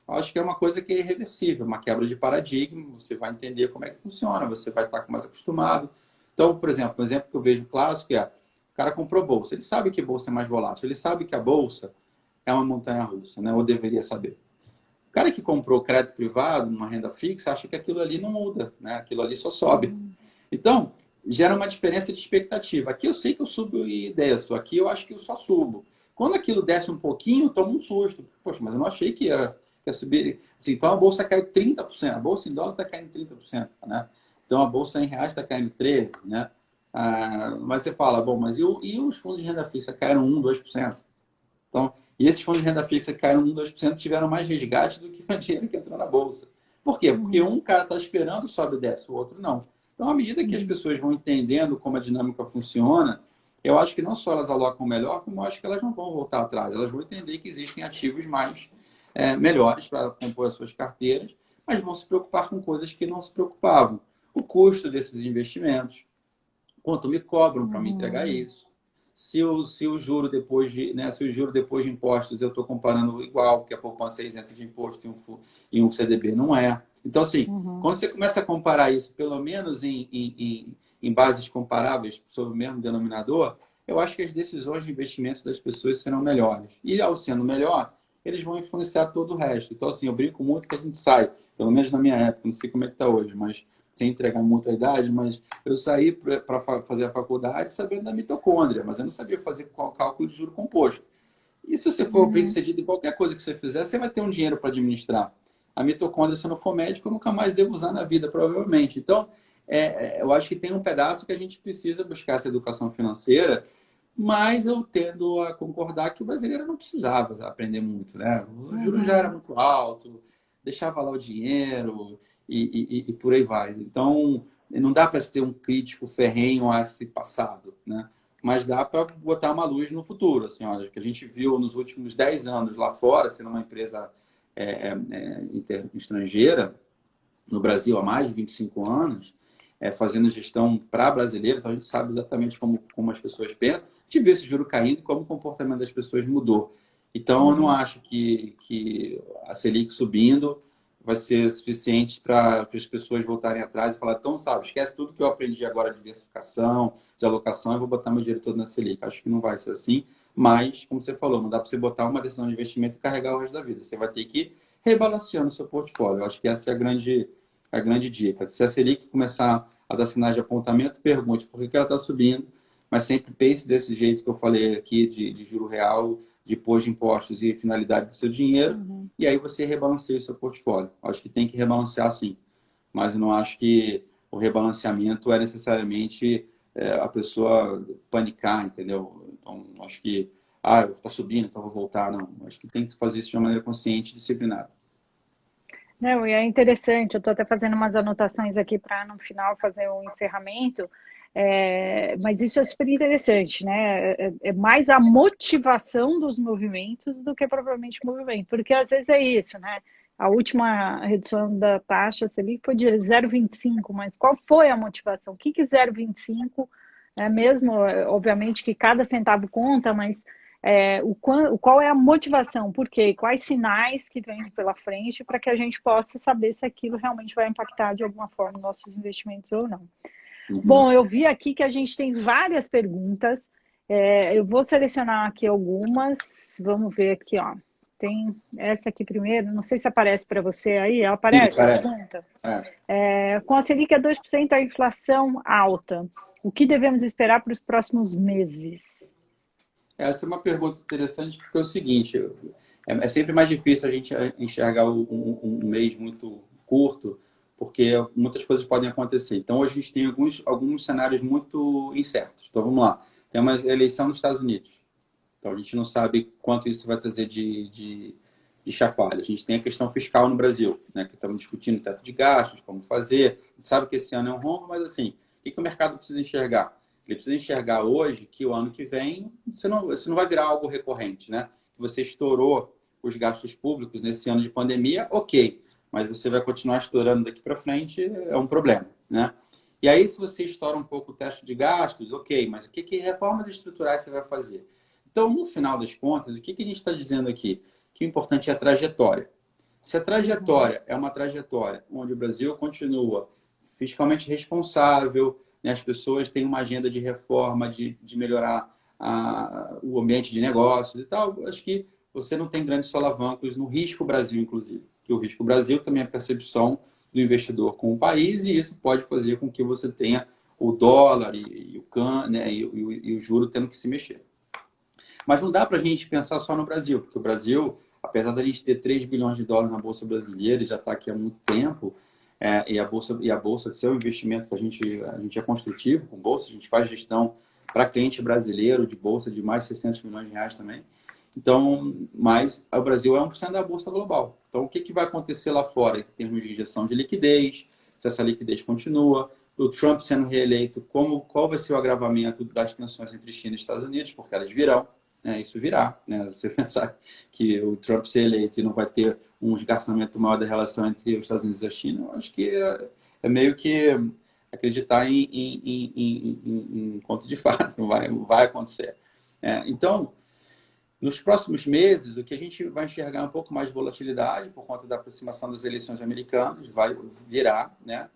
Acho que é uma coisa que é irreversível, uma quebra de paradigma, você vai entender como é que funciona, você vai estar mais acostumado. Então, por exemplo, um exemplo que eu vejo clássico é, o cara comprou bolsa, ele sabe que bolsa é mais volátil, ele sabe que a bolsa, é uma montanha-russa, né? Ou deveria saber. O cara que comprou crédito privado, uma renda fixa, acha que aquilo ali não muda, né? Aquilo ali só sobe. Então, gera uma diferença de expectativa. Aqui eu sei que eu subo e desço, aqui eu acho que eu só subo. Quando aquilo desce um pouquinho, toma um susto. Poxa, mas eu não achei que ia subir. Assim, então a bolsa caiu 30%, a bolsa em dólar está caindo 30%, né? Então a bolsa em reais está caindo 13%, né? Mas você fala, bom, mas e os fundos de renda fixa caíram 1, 2%? Então, e esses fundos de renda fixa que caíram 1, 2% tiveram mais resgate do que o dinheiro que entrou na bolsa. Por quê? Porque um cara está esperando, sobe e desce, o outro não. Então, à medida que as pessoas vão entendendo como a dinâmica funciona, eu acho que não só elas alocam melhor, como eu acho que elas não vão voltar atrás. Elas vão entender que existem ativos mais melhores para compor as suas carteiras, mas vão se preocupar com coisas que não se preocupavam. O custo desses investimentos, quanto me cobram para me entregar isso. Se o juro depois de, né, se o juro depois de impostos eu estou comparando igual, porque a poupança é isenta de imposto e um CDB não é. Então, assim, quando você começa a comparar isso, pelo menos em bases comparáveis sobre o mesmo denominador, eu acho que as decisões de investimentos das pessoas serão melhores. E, ao sendo melhor, eles vão influenciar todo o resto. Então, assim, eu brinco muito que a gente sai, pelo menos na minha época, não sei como é que está hoje, mas sem entregar muito a idade, mas eu saí para fazer a faculdade sabendo da mitocôndria, mas eu não sabia fazer cálculo de juro composto. E se você for bem-sucedido em qualquer coisa que você fizer, você vai ter um dinheiro para administrar. A mitocôndria, se eu não for médico, eu nunca mais devo usar na vida, provavelmente. Então, eu acho que tem um pedaço que a gente precisa buscar essa educação financeira, mas eu tendo a concordar que o brasileiro não precisava aprender muito, né? O juro já era muito alto, deixava lá o dinheiro e por aí vai. Então, não dá para ter um crítico ferrenho a esse passado, né? Mas dá para botar uma luz no futuro. Assim, olha, que a gente viu nos últimos 10 anos lá fora, sendo uma empresa estrangeira, no Brasil há mais de 25 anos, fazendo gestão para brasileiro, então a gente sabe exatamente como as pessoas pensam. A gente vê esse juro caindo e como o comportamento das pessoas mudou. Então, eu não acho que a Selic subindo vai ser suficiente para as pessoas voltarem atrás e falar, então, sabe, esquece tudo que eu aprendi agora de diversificação, de alocação, eu vou botar meu dinheiro todo na Selic. Acho que não vai ser assim, mas, como você falou, não dá para você botar uma decisão de investimento e carregar o resto da vida. Você vai ter que ir rebalanceando o seu portfólio. Eu acho que essa é a grande dica. Se a Selic começar a dar sinais de apontamento, pergunte por que ela está subindo, mas sempre pense desse jeito que eu falei aqui, de juro real, depois de impostos e finalidade do seu dinheiro, e aí você rebalanceia o seu portfólio. Acho que tem que rebalancear sim, mas eu não acho que o rebalanceamento é necessariamente a pessoa panicar, entendeu? Então, acho que, está subindo, então vou voltar. Não, acho que tem que fazer isso de uma maneira consciente e disciplinada. Não, e é interessante, eu estou até fazendo umas anotações aqui para no final fazer o encerramento, mas isso é super interessante, né? É mais a motivação dos movimentos do que propriamente o movimento, porque às vezes é isso, né? A última redução da taxa Selic foi de 0,25, mas qual foi a motivação? O que que 0,25 é mesmo? Obviamente que cada centavo conta, mas qual é a motivação, por quê? Quais sinais que vêm pela frente para que a gente possa saber se aquilo realmente vai impactar de alguma forma nossos investimentos ou não. Bom, eu vi aqui que a gente tem várias perguntas, eu vou selecionar aqui algumas, vamos ver aqui, ó. Tem essa aqui primeiro, não sei se aparece para você aí, ela aparece? Sim, A pergunta? Com a Selic a 2%, a inflação alta, o que devemos esperar para os próximos meses? Essa é uma pergunta interessante porque é o seguinte, é sempre mais difícil a gente enxergar um mês muito curto, porque muitas coisas podem acontecer. Então, hoje a gente tem alguns cenários muito incertos. Então, vamos lá. Tem uma eleição nos Estados Unidos. Então, a gente não sabe quanto isso vai trazer de chacoalho. A gente tem a questão fiscal no Brasil, né, que estamos discutindo teto de gastos, como fazer. A gente sabe que esse ano é um rombo, mas assim, o que o mercado precisa enxergar? Ele precisa enxergar hoje que o ano que vem você não vai virar algo recorrente, né? Você estourou os gastos públicos nesse ano de pandemia, ok, mas você vai continuar estourando daqui para frente, é um problema, né? E aí, se você estoura um pouco o teto de gastos, ok, mas que reformas estruturais você vai fazer? Então, no final das contas, o que a gente está dizendo aqui? Que o importante é a trajetória. Se a trajetória é uma trajetória onde o Brasil continua fiscalmente responsável, né, as pessoas têm uma agenda de reforma, de melhorar o ambiente de negócios e tal, acho que você não tem grandes solavancos no risco Brasil, inclusive. Que o risco Brasil também é a percepção do investidor com o país, e isso pode fazer com que você tenha o dólar e o CAN, né, e o juro tendo que se mexer. Mas não dá para a gente pensar só no Brasil, porque o Brasil, apesar da gente ter 3 bilhões de dólares na Bolsa Brasileira e já está aqui há muito tempo, e a Bolsa ser um investimento que a gente é construtivo com Bolsa, a gente faz gestão para cliente brasileiro de Bolsa de mais de 600 milhões de reais também. Então, mas o Brasil é 1% da Bolsa global. Então, o que vai acontecer lá fora em termos de injeção de liquidez, se essa liquidez continua, o Trump sendo reeleito, qual vai ser o agravamento das tensões entre China e Estados Unidos, porque elas virão, né? Isso virá. Né? Você pensar que o Trump ser eleito e não vai ter um esgarçamento maior da relação entre os Estados Unidos e a China, eu acho que é meio que acreditar em conto de fato, não vai acontecer. Então, nos próximos meses, o que a gente vai enxergar é um pouco mais de volatilidade por conta da aproximação das eleições americanas, vai virar, né?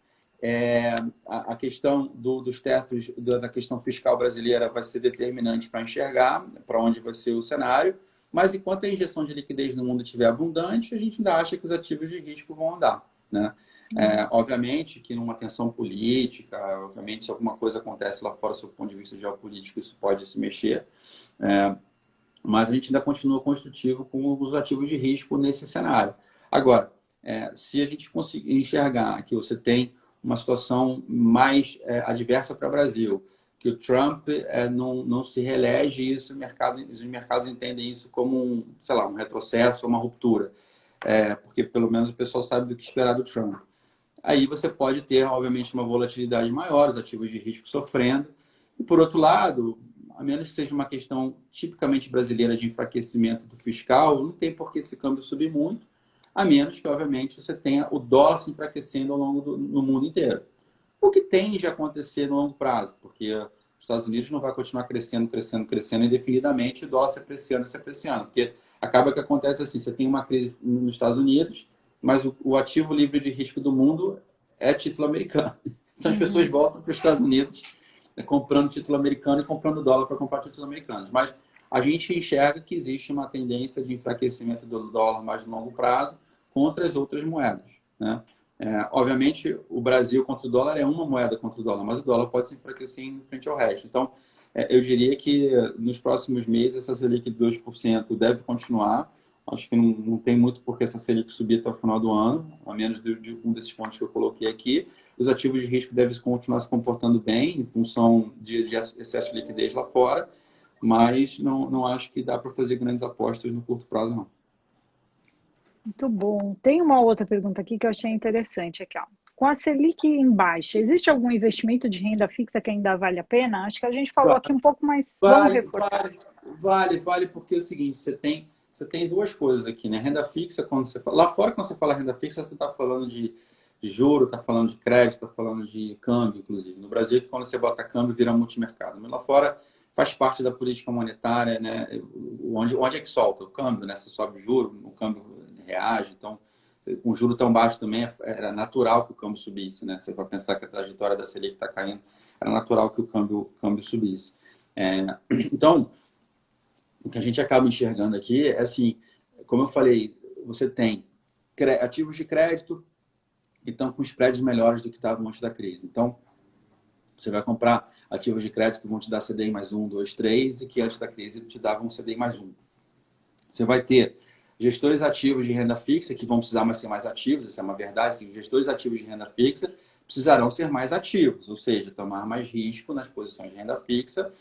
A questão dos tetos, da questão fiscal brasileira vai ser determinante para enxergar para onde vai ser o cenário, mas enquanto a injeção de liquidez no mundo estiver abundante, a gente ainda acha que os ativos de risco vão andar, né? Obviamente que numa tensão política, obviamente se alguma coisa acontece lá fora, do ponto de vista geopolítico, isso pode se mexer, mas a gente ainda continua construtivo com os ativos de risco nesse cenário. Agora, se a gente conseguir enxergar que você tem uma situação mais adversa para o Brasil, que o Trump não se reelege, isso os mercados entendem isso como um retrocesso, uma ruptura, porque pelo menos o pessoal sabe do que esperar do Trump. Aí você pode ter, obviamente, uma volatilidade maior, os ativos de risco sofrendo. E, por outro lado, a menos que seja uma questão tipicamente brasileira de enfraquecimento do fiscal, não tem por que esse câmbio subir muito, a menos que, obviamente, você tenha o dólar se enfraquecendo ao longo no mundo inteiro. O que tende a acontecer no longo prazo, porque os Estados Unidos não vai continuar crescendo indefinidamente, e o dólar se apreciando. Porque acaba que acontece assim, você tem uma crise nos Estados Unidos, mas o ativo livre de risco do mundo é título americano. Então as pessoas voltam para os Estados Unidos comprando título americano e comprando dólar para comprar títulos americanos. Mas a gente enxerga que existe uma tendência de enfraquecimento do dólar mais no longo prazo contra as outras moedas, né? Obviamente, o Brasil contra o dólar é uma moeda contra o dólar, mas o dólar pode se enfraquecer em frente ao resto. Então, eu diria que nos próximos meses essa Selic de 2% deve continuar. Acho que não tem muito por que essa Selic subir até o final do ano, a menos de um desses pontos que eu coloquei aqui. Os ativos de risco devem continuar se comportando bem em função de excesso de liquidez lá fora, mas não acho que dá para fazer grandes apostas no curto prazo, não. Muito bom. Tem uma outra pergunta aqui que eu achei interessante. Aqui, ó. Com a Selic em baixa, existe algum investimento de renda fixa que ainda vale a pena? Acho que a gente falou aqui um pouco mais. Vamos reforçar. Vale, porque é o seguinte, você tem duas coisas aqui, né? Renda fixa, quando você fala, lá fora, quando você fala renda fixa, você está falando de juro, está falando de crédito, está falando de câmbio, inclusive. No Brasil, quando você bota câmbio, vira multimercado. Mas lá fora faz parte da política monetária, né? Onde é que solta? O câmbio, né? Você sobe o juro, o câmbio reage. Então, com o juro tão baixo também, era natural que o câmbio subisse, né? Você vai pensar que a trajetória da Selic está caindo, era natural que o câmbio subisse. Então, o que a gente acaba enxergando aqui é assim, como eu falei, você tem ativos de crédito que estão com spreads melhores do que estavam antes da crise. Então, você vai comprar ativos de crédito que vão te dar CDI mais 1, 2, 3 e que antes da crise te davam CDI mais 1. Você vai ter gestores ativos de renda fixa que vão precisar ser mais ativos, isso é uma verdade. Assim, gestores ativos de renda fixa precisarão ser mais ativos, ou seja, tomar mais risco nas posições de renda fixa.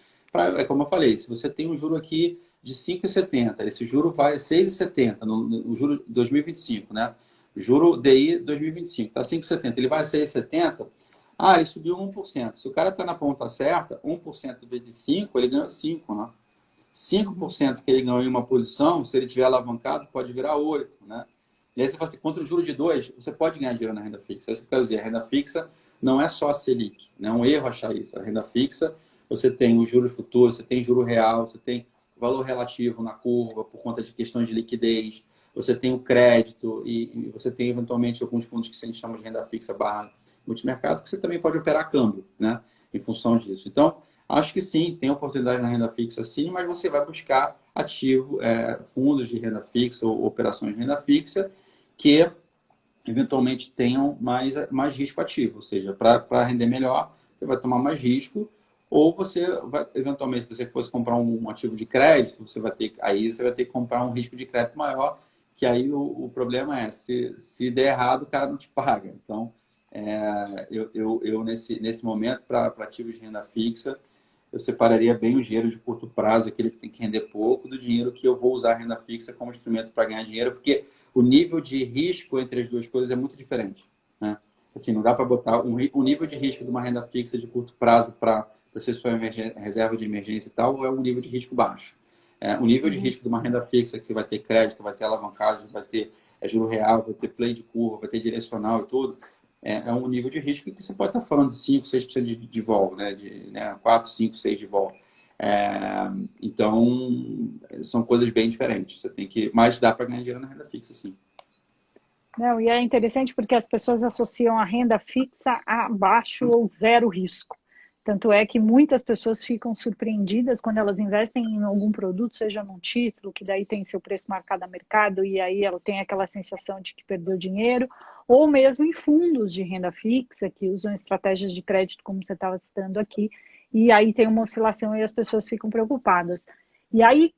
Como eu falei, se você tem um juro aqui de 5,70, esse juro vai 6,70 no juro 2025, né? O juro DI 2025 está 5,70, ele vai a 6,70. Ele subiu 1%. Se o cara está na ponta certa, 1% vezes 5, ele ganhou 5, né? 5% que ele ganhou em uma posição, se ele tiver alavancado, pode virar 8, né? E aí você fala assim, contra o juro de 2, você pode ganhar dinheiro na renda fixa. É isso que eu quero dizer. A renda fixa não é só a Selic. Não é um erro achar isso. A renda fixa, você tem os juros futuros, você tem juro real, você tem valor relativo na curva por conta de questões de liquidez, você tem o crédito e você tem eventualmente alguns fundos que a gente chama de renda fixa / multimercado, que você também pode operar câmbio, né? Em função disso. Então, Acho que sim, tem oportunidade na renda fixa sim, mas você vai buscar fundos de renda fixa ou operações de renda fixa que eventualmente tenham mais risco ativo. Ou seja, para render melhor, você vai tomar mais risco, ou você vai, eventualmente, se você fosse comprar um ativo de crédito, aí você vai ter que comprar um risco de crédito maior, que aí o problema é, se der errado, o cara não te paga. Então, nesse momento, para ativos de renda fixa, eu separaria bem o dinheiro de curto prazo, aquele que tem que render pouco, do dinheiro que eu vou usar a renda fixa como instrumento para ganhar dinheiro, porque o nível de risco entre as duas coisas é muito diferente. Né? Assim, não dá para botar o nível de risco de uma renda fixa de curto prazo para ser sua reserva de emergência e tal, ou é um nível de risco baixo. O nível de risco de uma renda fixa que vai ter crédito, vai ter alavancagem, vai ter juro real, vai ter play de curva, vai ter direcional e tudo, um nível de risco que você pode estar falando de 5, 6% de vol, né? 4, 5, 6 de vol. Então, são coisas bem diferentes. Você tem que... Mas dá para ganhar dinheiro na renda fixa, sim. Não, e é interessante porque as pessoas associam a renda fixa a baixo ou zero risco. Tanto é que muitas pessoas ficam surpreendidas quando elas investem em algum produto, seja num título, que daí tem seu preço marcado a mercado, e aí ela tem aquela sensação de que perdeu dinheiro, ou mesmo em fundos de renda fixa, que usam estratégias de crédito, como você estava citando aqui, e aí tem uma oscilação e as pessoas ficam preocupadas. E aí,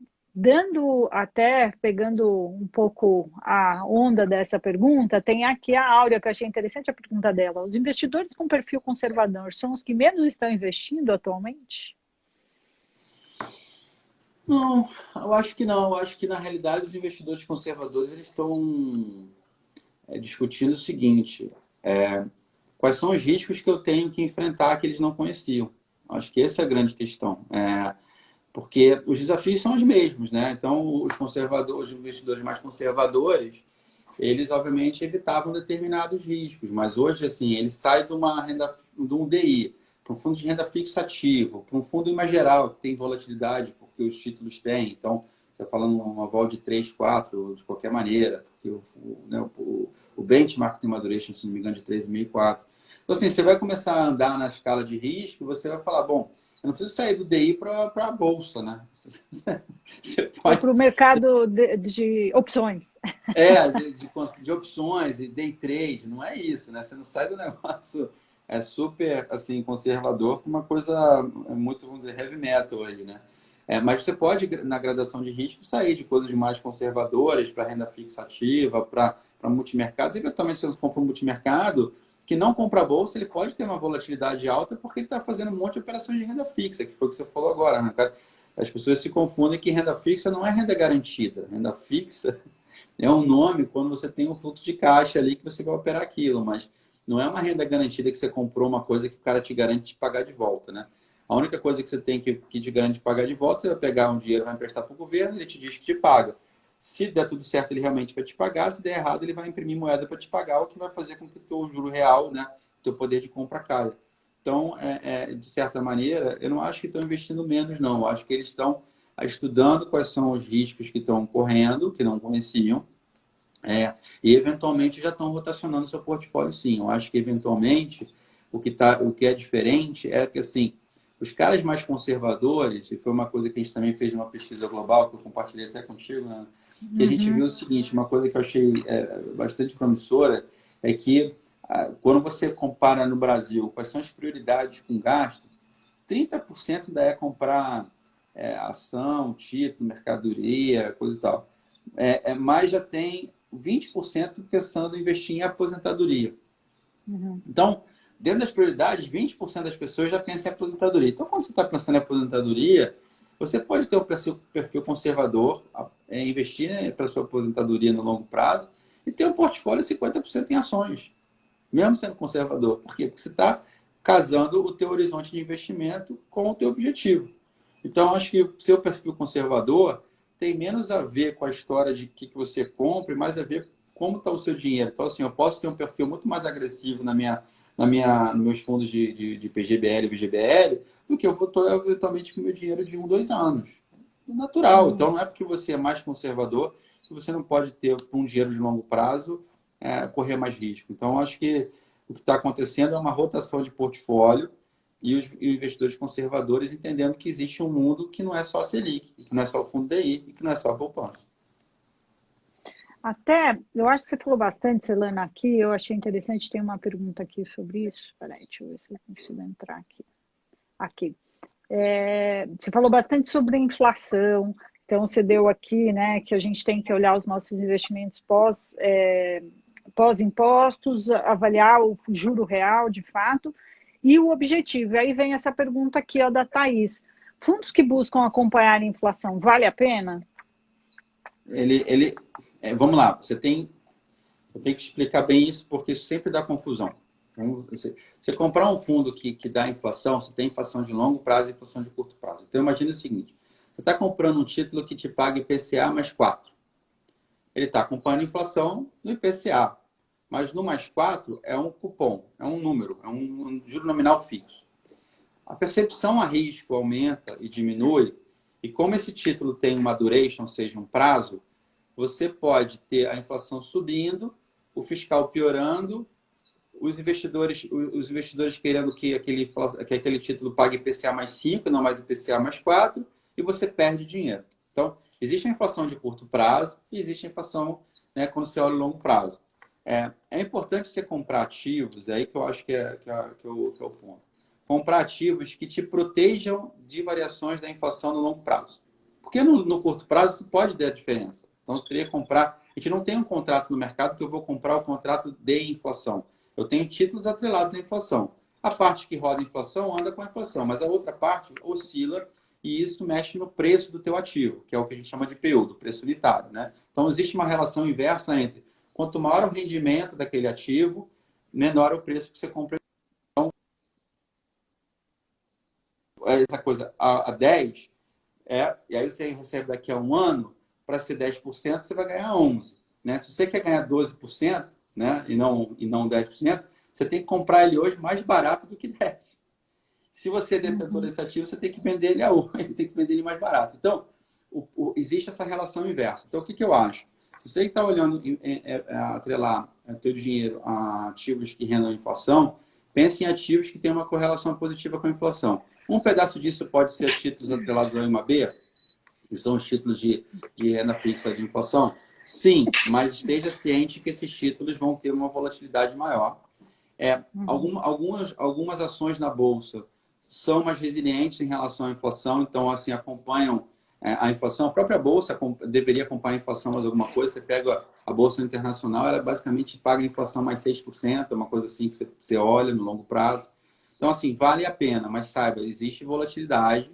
pegando um pouco a onda dessa pergunta, tem aqui a Áurea, que eu achei interessante a pergunta dela. Os investidores com perfil conservador são os que menos estão investindo atualmente? Não, eu acho que não. Eu acho que, na realidade, os investidores conservadores eles estão discutindo o seguinte: quais são os riscos que eu tenho que enfrentar que eles não conheciam? Acho que essa é a grande questão. Porque os desafios são os mesmos, né? Então, os investidores mais conservadores, eles obviamente evitavam determinados riscos, mas hoje, assim, ele sai de um DI para um fundo de renda fixa ativo, para um fundo mais geral, que tem volatilidade, porque os títulos têm. Então, você está falando uma vol de 3, 4, de qualquer maneira, porque o benchmark tem uma duration, se não me engano, de 3,5 e 4. Então, assim, você vai começar a andar na escala de risco, você vai falar, bom, eu não preciso sair do DI para a bolsa, né? Você Ou pode... para o mercado de opções? De opções e day trade, não é isso, né? Você não sai do negócio super assim conservador para uma coisa muito, vamos dizer, heavy metal aí, né? Mas você pode, na gradação de risco, sair de coisas mais conservadoras para renda fixa ativa, para multimercados. E eventualmente, se você compra um multimercado que não compra a bolsa, ele pode ter uma volatilidade alta porque ele está fazendo um monte de operações de renda fixa, que foi o que você falou agora, né, cara? As pessoas se confundem que renda fixa não é renda garantida. Renda fixa é um nome quando você tem um fluxo de caixa ali que você vai operar aquilo, mas não é uma renda garantida que você comprou uma coisa que o cara te garante te pagar de volta, né? A única coisa que você tem que te garante pagar de volta, você vai pegar um dinheiro, vai emprestar para o governo, ele te diz que te paga. Se der tudo certo, ele realmente vai te pagar. Se der errado, ele vai imprimir moeda para te pagar, o que vai fazer com que o teu juro real, né, teu poder de compra caia. Então, de certa maneira, eu não acho que estão investindo menos, não. Eu acho que eles estão estudando quais são os riscos que estão correndo, que não conheciam, e eventualmente já estão rotacionando seu portfólio, sim. Eu acho que eventualmente o que é diferente é que assim os caras mais conservadores, e foi uma coisa que a gente também fez uma pesquisa global que eu compartilhei até contigo, né? Que a gente viu o seguinte, uma coisa que eu achei bastante promissora é que quando você compara no Brasil quais são as prioridades com gasto, 30% ainda é comprar ação, título, mercadoria, coisa e tal. Mas já tem 20% pensando em investir em aposentadoria. Uhum. Então, dentro das prioridades, 20% das pessoas já pensam em aposentadoria. Então, quando você está pensando em aposentadoria, você pode ter um perfil conservador, investir, né, para sua aposentadoria no longo prazo e ter um portfólio 50% em ações, mesmo sendo conservador. Por quê? Porque você está casando o teu horizonte de investimento com o teu objetivo. Então, acho que o seu perfil conservador tem menos a ver com a história de que você compra e mais a ver como está o seu dinheiro. Então, assim, eu posso ter um perfil muito mais agressivo nos meus fundos de PGBL e VGBL do que eu vou ter eventualmente com o meu dinheiro de 1, 2 anos. Natural. Então, não é porque você é mais conservador que você não pode ter um dinheiro de longo prazo correr mais risco. Então, acho que o que está acontecendo é uma rotação de portfólio e os investidores conservadores entendendo que existe um mundo que não é só a Selic, que não é só o fundo DI, e que não é só a poupança. Até, eu acho que você falou bastante, Celana, aqui, eu achei interessante, tem uma pergunta aqui sobre isso. Peraí, deixa eu ver se eu consigo entrar aqui. Aqui. Você falou bastante sobre a inflação, então você deu aqui, né, que a gente tem que olhar os nossos investimentos pós-impostos, avaliar o juro real, de fato, e o objetivo. E aí vem essa pergunta aqui, ó, da Thaís. Fundos que buscam acompanhar a inflação, vale a pena? Vamos lá, eu tenho que explicar bem isso, porque isso sempre dá confusão. Então, você comprar um fundo que dá inflação, você tem inflação de longo prazo e inflação de curto prazo. Então, imagina o seguinte, você está comprando um título que te paga IPCA mais 4. Ele está acompanhando a inflação no IPCA, mas no mais 4 é um cupom, é um número, é um juro nominal fixo. A percepção a risco aumenta e diminui, e como esse título tem uma duration, ou seja, um prazo, você pode ter a inflação subindo, o fiscal piorando, os investidores querendo que aquele título pague IPCA mais 5, não mais IPCA mais 4, e você perde dinheiro. Então, existe a inflação de curto prazo e existe a inflação, né, quando você olha o longo prazo. É importante você comprar ativos, é aí que eu acho que é o ponto. Comprar ativos que te protejam de variações da inflação no longo prazo. Porque no curto prazo isso pode dar diferença. Então, você teria que comprar... A gente não tem um contrato no mercado que eu vou comprar o contrato de inflação. Eu tenho títulos atrelados à inflação. A parte que roda a inflação anda com a inflação, mas a outra parte oscila e isso mexe no preço do teu ativo, que é o que a gente chama de PU, do preço unitário, né? Então, existe uma relação inversa entre quanto maior o rendimento daquele ativo, menor o preço que você compra. Essa coisa a 10, e aí você recebe daqui a um ano, para ser 10%, você vai ganhar 11%. Né? Se você quer ganhar 12%, né, e não 10%, você tem que comprar ele hoje mais barato do que 10%. Se você é detentor desse ativo, você tem que vender ele a 8%, tem que vender ele mais barato. Então, existe essa relação inversa. Então, o que eu acho? Se você está olhando atrelar o teu dinheiro a ativos que rendam a inflação, pense em ativos que têm uma correlação positiva com a inflação. Um pedaço disso pode ser títulos atrelados ao IMAB, que são os títulos de renda fixa de inflação. Sim, mas esteja ciente que esses títulos vão ter uma volatilidade maior. Algumas ações na Bolsa são mais resilientes em relação à inflação, então, assim, acompanham a inflação. A própria Bolsa deveria acompanhar a inflação mais alguma coisa. Você pega a Bolsa Internacional, ela basicamente paga a inflação mais 6%, é uma coisa assim que você olha no longo prazo. Então, assim, vale a pena, mas saiba, existe volatilidade,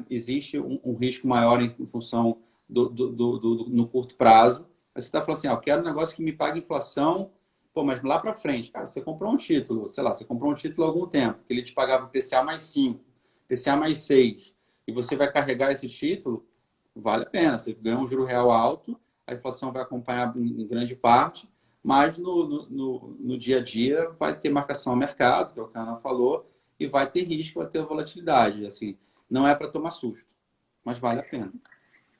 existe um risco maior em função no curto prazo. Aí você está falando assim, eu quero um negócio que me pague inflação, pô, mas lá para frente, cara, você comprou um título, sei lá, você comprou um título há algum tempo, que ele te pagava IPCA mais 5, IPCA mais 6, e você vai carregar esse título, vale a pena. Você ganha um juro real alto, a inflação vai acompanhar em grande parte, mas no dia a dia vai ter marcação ao mercado, que é o que a Ana falou, e vai ter risco, vai ter volatilidade. Assim, não é para tomar susto, mas vale a pena.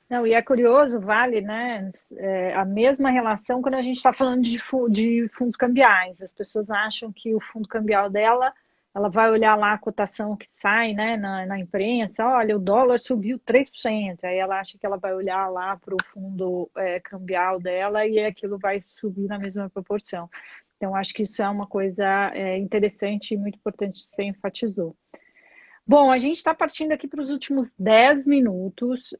Não, e é curioso, vale, né? A mesma relação quando a gente está falando de fundos cambiais. As pessoas acham que o fundo cambial dela, ela vai olhar lá a cotação que sai, né, na imprensa, olha, o dólar subiu 3%. Aí ela acha que ela vai olhar lá para o fundo cambial dela e aquilo vai subir na mesma proporção. Então, acho que isso é uma coisa interessante e muito importante que você enfatizou. Bom, a gente está partindo aqui para os últimos 10 minutos.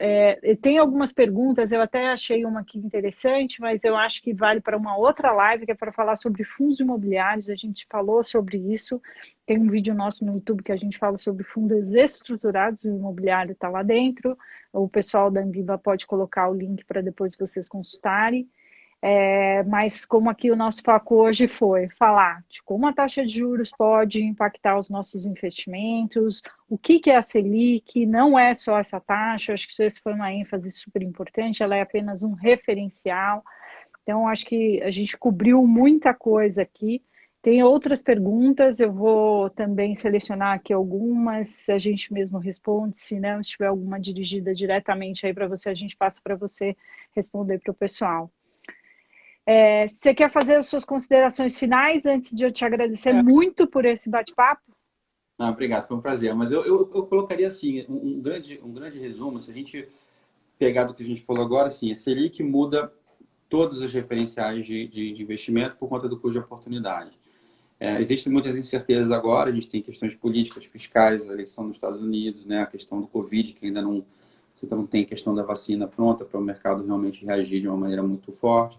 Tem algumas perguntas, eu até achei uma aqui interessante, mas eu acho que vale para uma outra live, que é para falar sobre fundos imobiliários. A gente falou sobre isso. Tem um vídeo nosso no YouTube que a gente fala sobre fundos estruturados, o imobiliário está lá dentro. O pessoal da Anbiba pode colocar o link para depois vocês consultarem. Mas como aqui o nosso foco hoje foi falar de como a taxa de juros pode impactar os nossos investimentos, o que é a Selic, não é só essa taxa, acho que essa foi uma ênfase super importante, ela é apenas um referencial, então acho que a gente cobriu muita coisa aqui. Tem outras perguntas, eu vou também selecionar aqui algumas, a gente mesmo responde, se não, se tiver alguma dirigida diretamente aí para você, a gente passa para você responder para o pessoal. Você quer fazer as suas considerações finais antes de eu te agradecer muito por esse bate-papo? Obrigado, foi um prazer. Mas eu colocaria assim, um grande resumo, se a gente pegar do que a gente falou agora, assim, a Selic muda todos os referenciais de investimento por conta do custo de oportunidade. Existem muitas incertezas agora, a gente tem questões políticas, fiscais, a eleição nos Estados Unidos, né, a questão do Covid, que ainda não, você não tem a questão da vacina pronta para o mercado realmente reagir de uma maneira muito forte.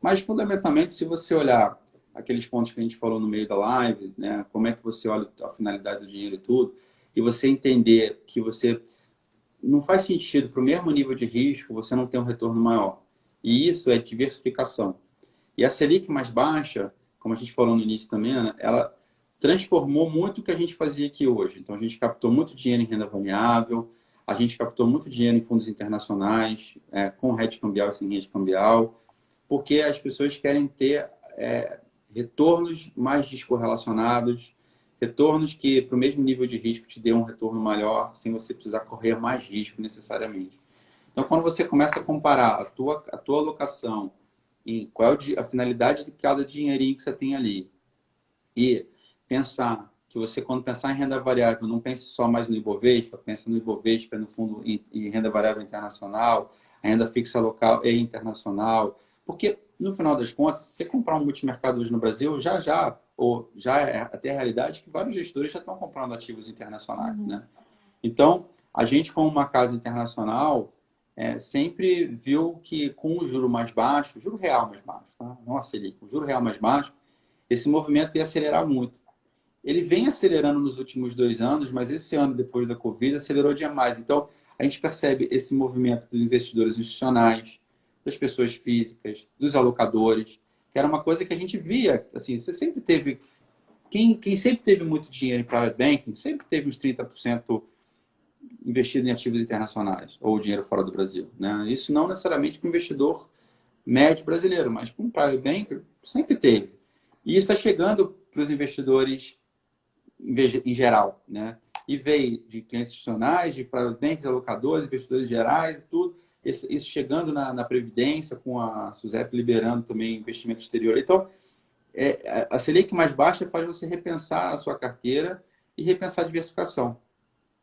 Mas, fundamentalmente, se você olhar aqueles pontos que a gente falou no meio da live, né, como é que você olha a finalidade do dinheiro e tudo, e você entender que você não faz sentido para o mesmo nível de risco você não ter um retorno maior. E isso é diversificação. E a Selic mais baixa, como a gente falou no início também, Ana, ela transformou muito o que a gente fazia aqui hoje. Então, a gente captou muito dinheiro em renda variável, a gente captou muito dinheiro em fundos internacionais, com hedge cambial e sem hedge cambial, porque as pessoas querem ter retornos mais descorrelacionados, retornos que, para o mesmo nível de risco, te dê um retorno maior, sem você precisar correr mais risco necessariamente. Então, quando você começa a comparar a tua alocação em qual é a finalidade de cada dinheirinho que você tem ali, e pensar que você, quando pensar em renda variável, não pense só mais no Ibovespa, pensa no Ibovespa, no fundo, em renda variável internacional, a renda fixa local e internacional, porque, no final das contas, se você comprar um multimercado hoje no Brasil, já é até a realidade que vários gestores já estão comprando ativos internacionais, né? Então, a gente, como uma casa internacional, sempre viu que com o juro mais baixo, o juro real mais baixo, tá? Não a Selic, o juro real mais baixo, esse movimento ia acelerar muito. Ele vem acelerando nos últimos 2 anos, mas esse ano, depois da Covid, acelerou demais. Então, a gente percebe esse movimento dos investidores institucionais, das pessoas físicas, dos alocadores, que era uma coisa que a gente via. Assim, você sempre teve. Quem sempre teve muito dinheiro em private banking, sempre teve uns 30% investido em ativos internacionais, ou dinheiro fora do Brasil, né? Isso não necessariamente para o investidor médio brasileiro, mas para um private banker sempre teve. E isso está chegando para os investidores em geral, né? E veio de clientes institucionais, de private banks, alocadores, investidores gerais, tudo. Isso chegando na Previdência, com a SUSEP liberando também investimento exterior. Então, a Selic mais baixa faz você repensar a sua carteira e repensar a diversificação.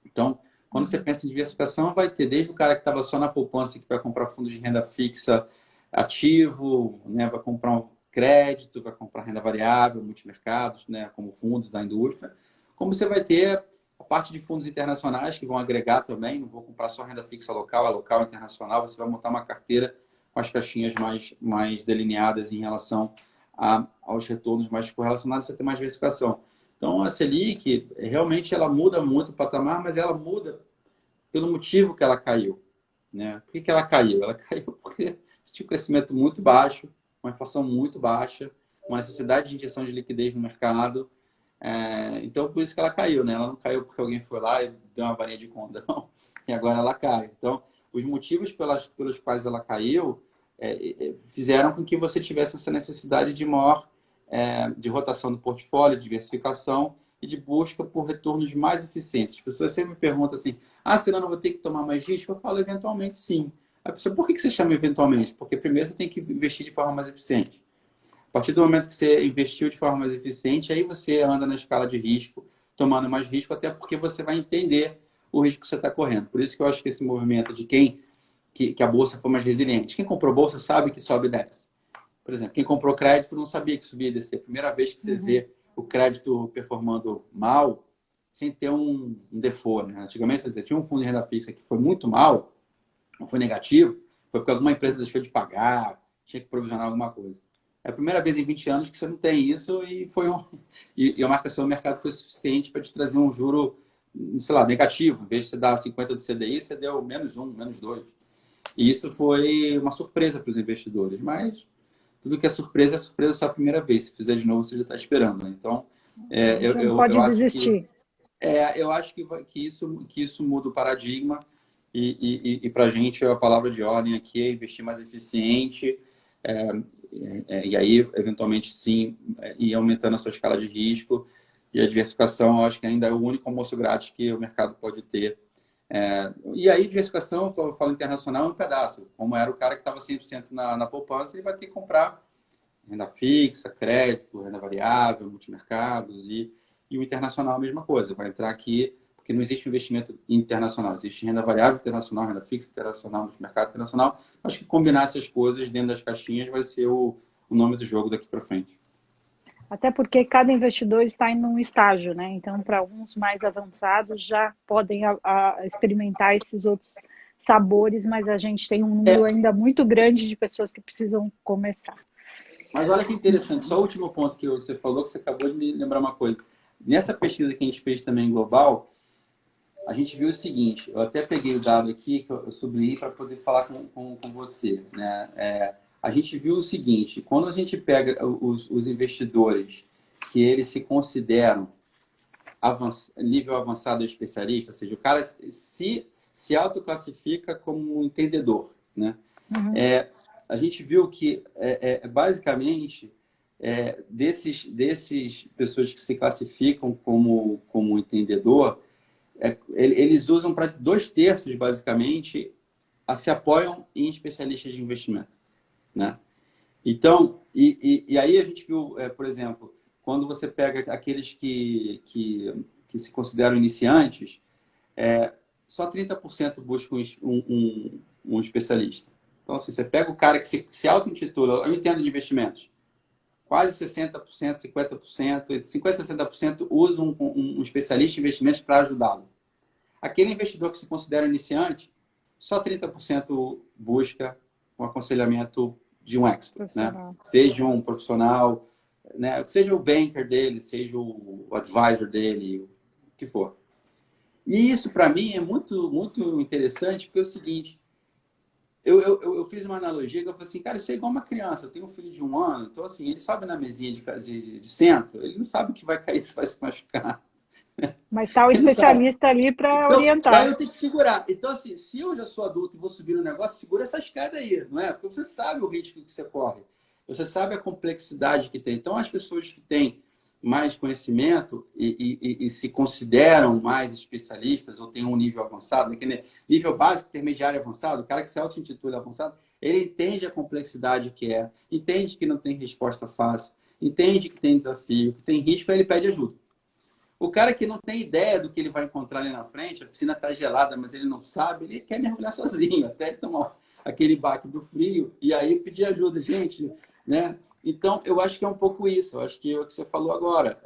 Então, quando você pensa em diversificação, vai ter desde o cara que estava só na poupança, que vai comprar fundos de renda fixa ativo, né? Vai comprar um crédito, vai comprar renda variável, multimercados, né? Como fundos da indústria. Como você vai ter a parte de fundos internacionais que vão agregar também, não vou comprar só renda fixa local, é local, internacional, você vai montar uma carteira com as caixinhas mais delineadas em relação aos retornos mais correlacionados, para ter mais diversificação. Então, a Selic, realmente, ela muda muito o patamar, mas ela muda pelo motivo que ela caiu, né? Por que ela caiu? Ela caiu porque tinha um crescimento muito baixo, uma inflação muito baixa, uma necessidade de injeção de liquidez no mercado. Então, por isso que ela caiu, né? Ela não caiu porque alguém foi lá e deu uma varinha de condão e agora ela cai. Então, os motivos pelos quais ela caiu fizeram com que você tivesse essa necessidade de maior de rotação do portfólio, de diversificação e de busca por retornos mais eficientes. As pessoas sempre me perguntam assim, senão eu não vou ter que tomar mais risco? Eu falo, eventualmente, sim. A pessoa, por que você chama eventualmente? Porque primeiro você tem que investir de forma mais eficiente. A partir do momento que você investiu de forma mais eficiente, aí você anda na escala de risco, tomando mais risco, até porque você vai entender o risco que você está correndo. Por isso que eu acho que esse movimento de que a bolsa foi mais resiliente. Quem comprou bolsa sabe que sobe e desce. Por exemplo, quem comprou crédito não sabia que subia e descia. Primeira vez que você vê o crédito performando mal, sem ter um default, né? Antigamente, você tinha um fundo de renda fixa que foi muito mal, ou foi negativo, foi porque alguma empresa deixou de pagar, tinha que provisionar alguma coisa. É a primeira vez em 20 anos que você não tem isso e a marcação do mercado foi suficiente para te trazer um juro, sei lá, negativo. Em vez de você dar 50 do CDI, você deu -1, -2. E isso foi uma surpresa para os investidores, mas tudo que é surpresa só a primeira vez. Se fizer de novo, você já está esperando, né? Então, não pode desistir. Eu acho que isso muda o paradigma e para a gente a palavra de ordem aqui é investir mais eficiente e aí, eventualmente, sim, ir aumentando a sua escala de risco e a diversificação, eu acho que ainda é o único almoço grátis que o mercado pode ter. E aí, diversificação, quando eu falo internacional, é um pedaço. Como era o cara que estava 100% na poupança, ele vai ter que comprar renda fixa, crédito, renda variável, multimercados. E o internacional a mesma coisa, vai entrar aqui, porque não existe investimento internacional, existe renda variável internacional, renda fixa internacional, mercado internacional. Acho que combinar essas coisas dentro das caixinhas vai ser o nome do jogo daqui para frente. Até porque cada investidor está em um estágio, né? Então, para alguns mais avançados, já podem experimentar esses outros sabores, mas a gente tem um número ainda muito grande de pessoas que precisam começar. Mas olha que interessante, só o último ponto que você falou, que você acabou de me lembrar uma coisa. Nessa pesquisa que a gente fez também global, a gente viu o seguinte, eu até peguei o dado aqui, que eu sublinhei para poder falar com você, né? A gente viu o seguinte, quando a gente pega os investidores que eles se consideram nível avançado de especialista, ou seja, o cara se autoclassifica como um entendedor, né? Uhum. A gente viu que, basicamente, desses pessoas que se classificam como entendedor, eles usam para 2/3, basicamente, se apoiam em especialistas de investimento, né? Então, e aí a gente viu, por exemplo, quando você pega aqueles que se consideram iniciantes, só 30% buscam um especialista. Então, assim, você pega o cara que se auto-intitula, eu entendo de investimentos, quase 60%, 50%, entre 50% e 60% usam um especialista em investimentos para ajudá-lo. Aquele investidor que se considera iniciante, só 30% busca um aconselhamento de um expert, né? Seja um profissional, né? Seja o banker dele, seja o advisor dele, o que for. E isso, para mim, é muito, muito interessante, porque é o seguinte, eu fiz uma analogia que eu falei assim, cara, isso é igual uma criança, eu tenho um filho de 1 ano, então assim, ele sobe na mesinha de centro, ele não sabe o que vai cair, se vai se machucar. Mas está o especialista ali para orientar. Então eu tenho que segurar. Então, assim, se eu já sou adulto e vou subir no negócio, segura essa escada aí, não é? Porque você sabe o risco que você corre. Você sabe a complexidade que tem. Então, as pessoas que têm mais conhecimento e se consideram mais especialistas ou têm um nível avançado, né? Nível básico, intermediário e avançado, o cara que se auto-intitula avançado, ele entende a complexidade que é, entende que não tem resposta fácil, entende que tem desafio, que tem risco, aí ele pede ajuda. O cara que não tem ideia do que ele vai encontrar ali na frente, a piscina está gelada, mas ele não sabe, ele quer mergulhar sozinho, até ele tomar aquele baque do frio e aí pedir ajuda, gente, né? Então, eu acho que é um pouco isso. Eu acho que é o que você falou agora.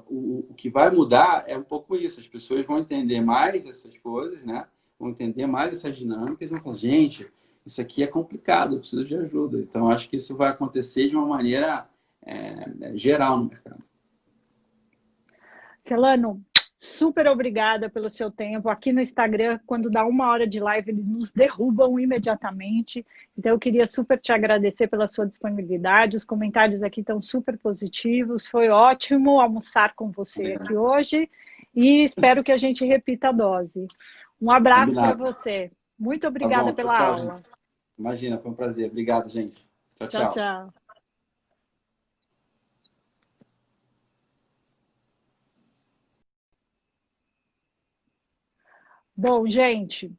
O que vai mudar é um pouco isso. As pessoas vão entender mais essas coisas, né? Vão entender mais essas dinâmicas e vão falar, gente, isso aqui é complicado, eu preciso de ajuda. Então, acho que isso vai acontecer de uma maneira geral no mercado. Celano, super obrigada pelo seu tempo. Aqui no Instagram, quando dá 1 hora de live, eles nos derrubam imediatamente. Então, eu queria super te agradecer pela sua disponibilidade. Os comentários aqui estão super positivos. Foi ótimo almoçar com você aqui hoje e espero que a gente repita a dose. Um abraço para você. Muito obrigada pela aula. Gente. Imagina, foi um prazer. Obrigado, gente. Tchau, tchau. Tchau. Bom, gente,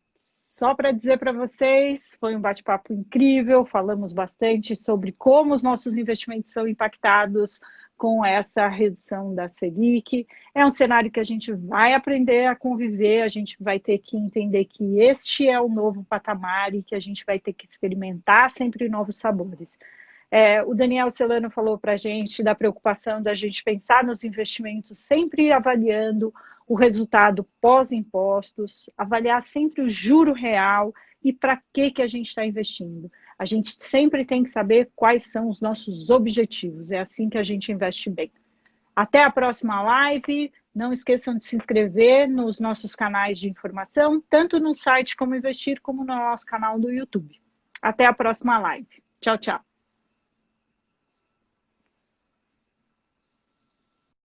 só para dizer para vocês, foi um bate-papo incrível, falamos bastante sobre como os nossos investimentos são impactados com essa redução da Selic. É um cenário que a gente vai aprender a conviver, a gente vai ter que entender que este é o novo patamar e que a gente vai ter que experimentar sempre novos sabores. O Daniel Celano falou para a gente da preocupação da gente pensar nos investimentos sempre avaliando o resultado pós-impostos, avaliar sempre o juro real e para que a gente está investindo. A gente sempre tem que saber quais são os nossos objetivos, é assim que a gente investe bem. Até a próxima live, não esqueçam de se inscrever nos nossos canais de informação, tanto no site Como Investir, como no nosso canal do YouTube. Até a próxima live. Tchau, tchau.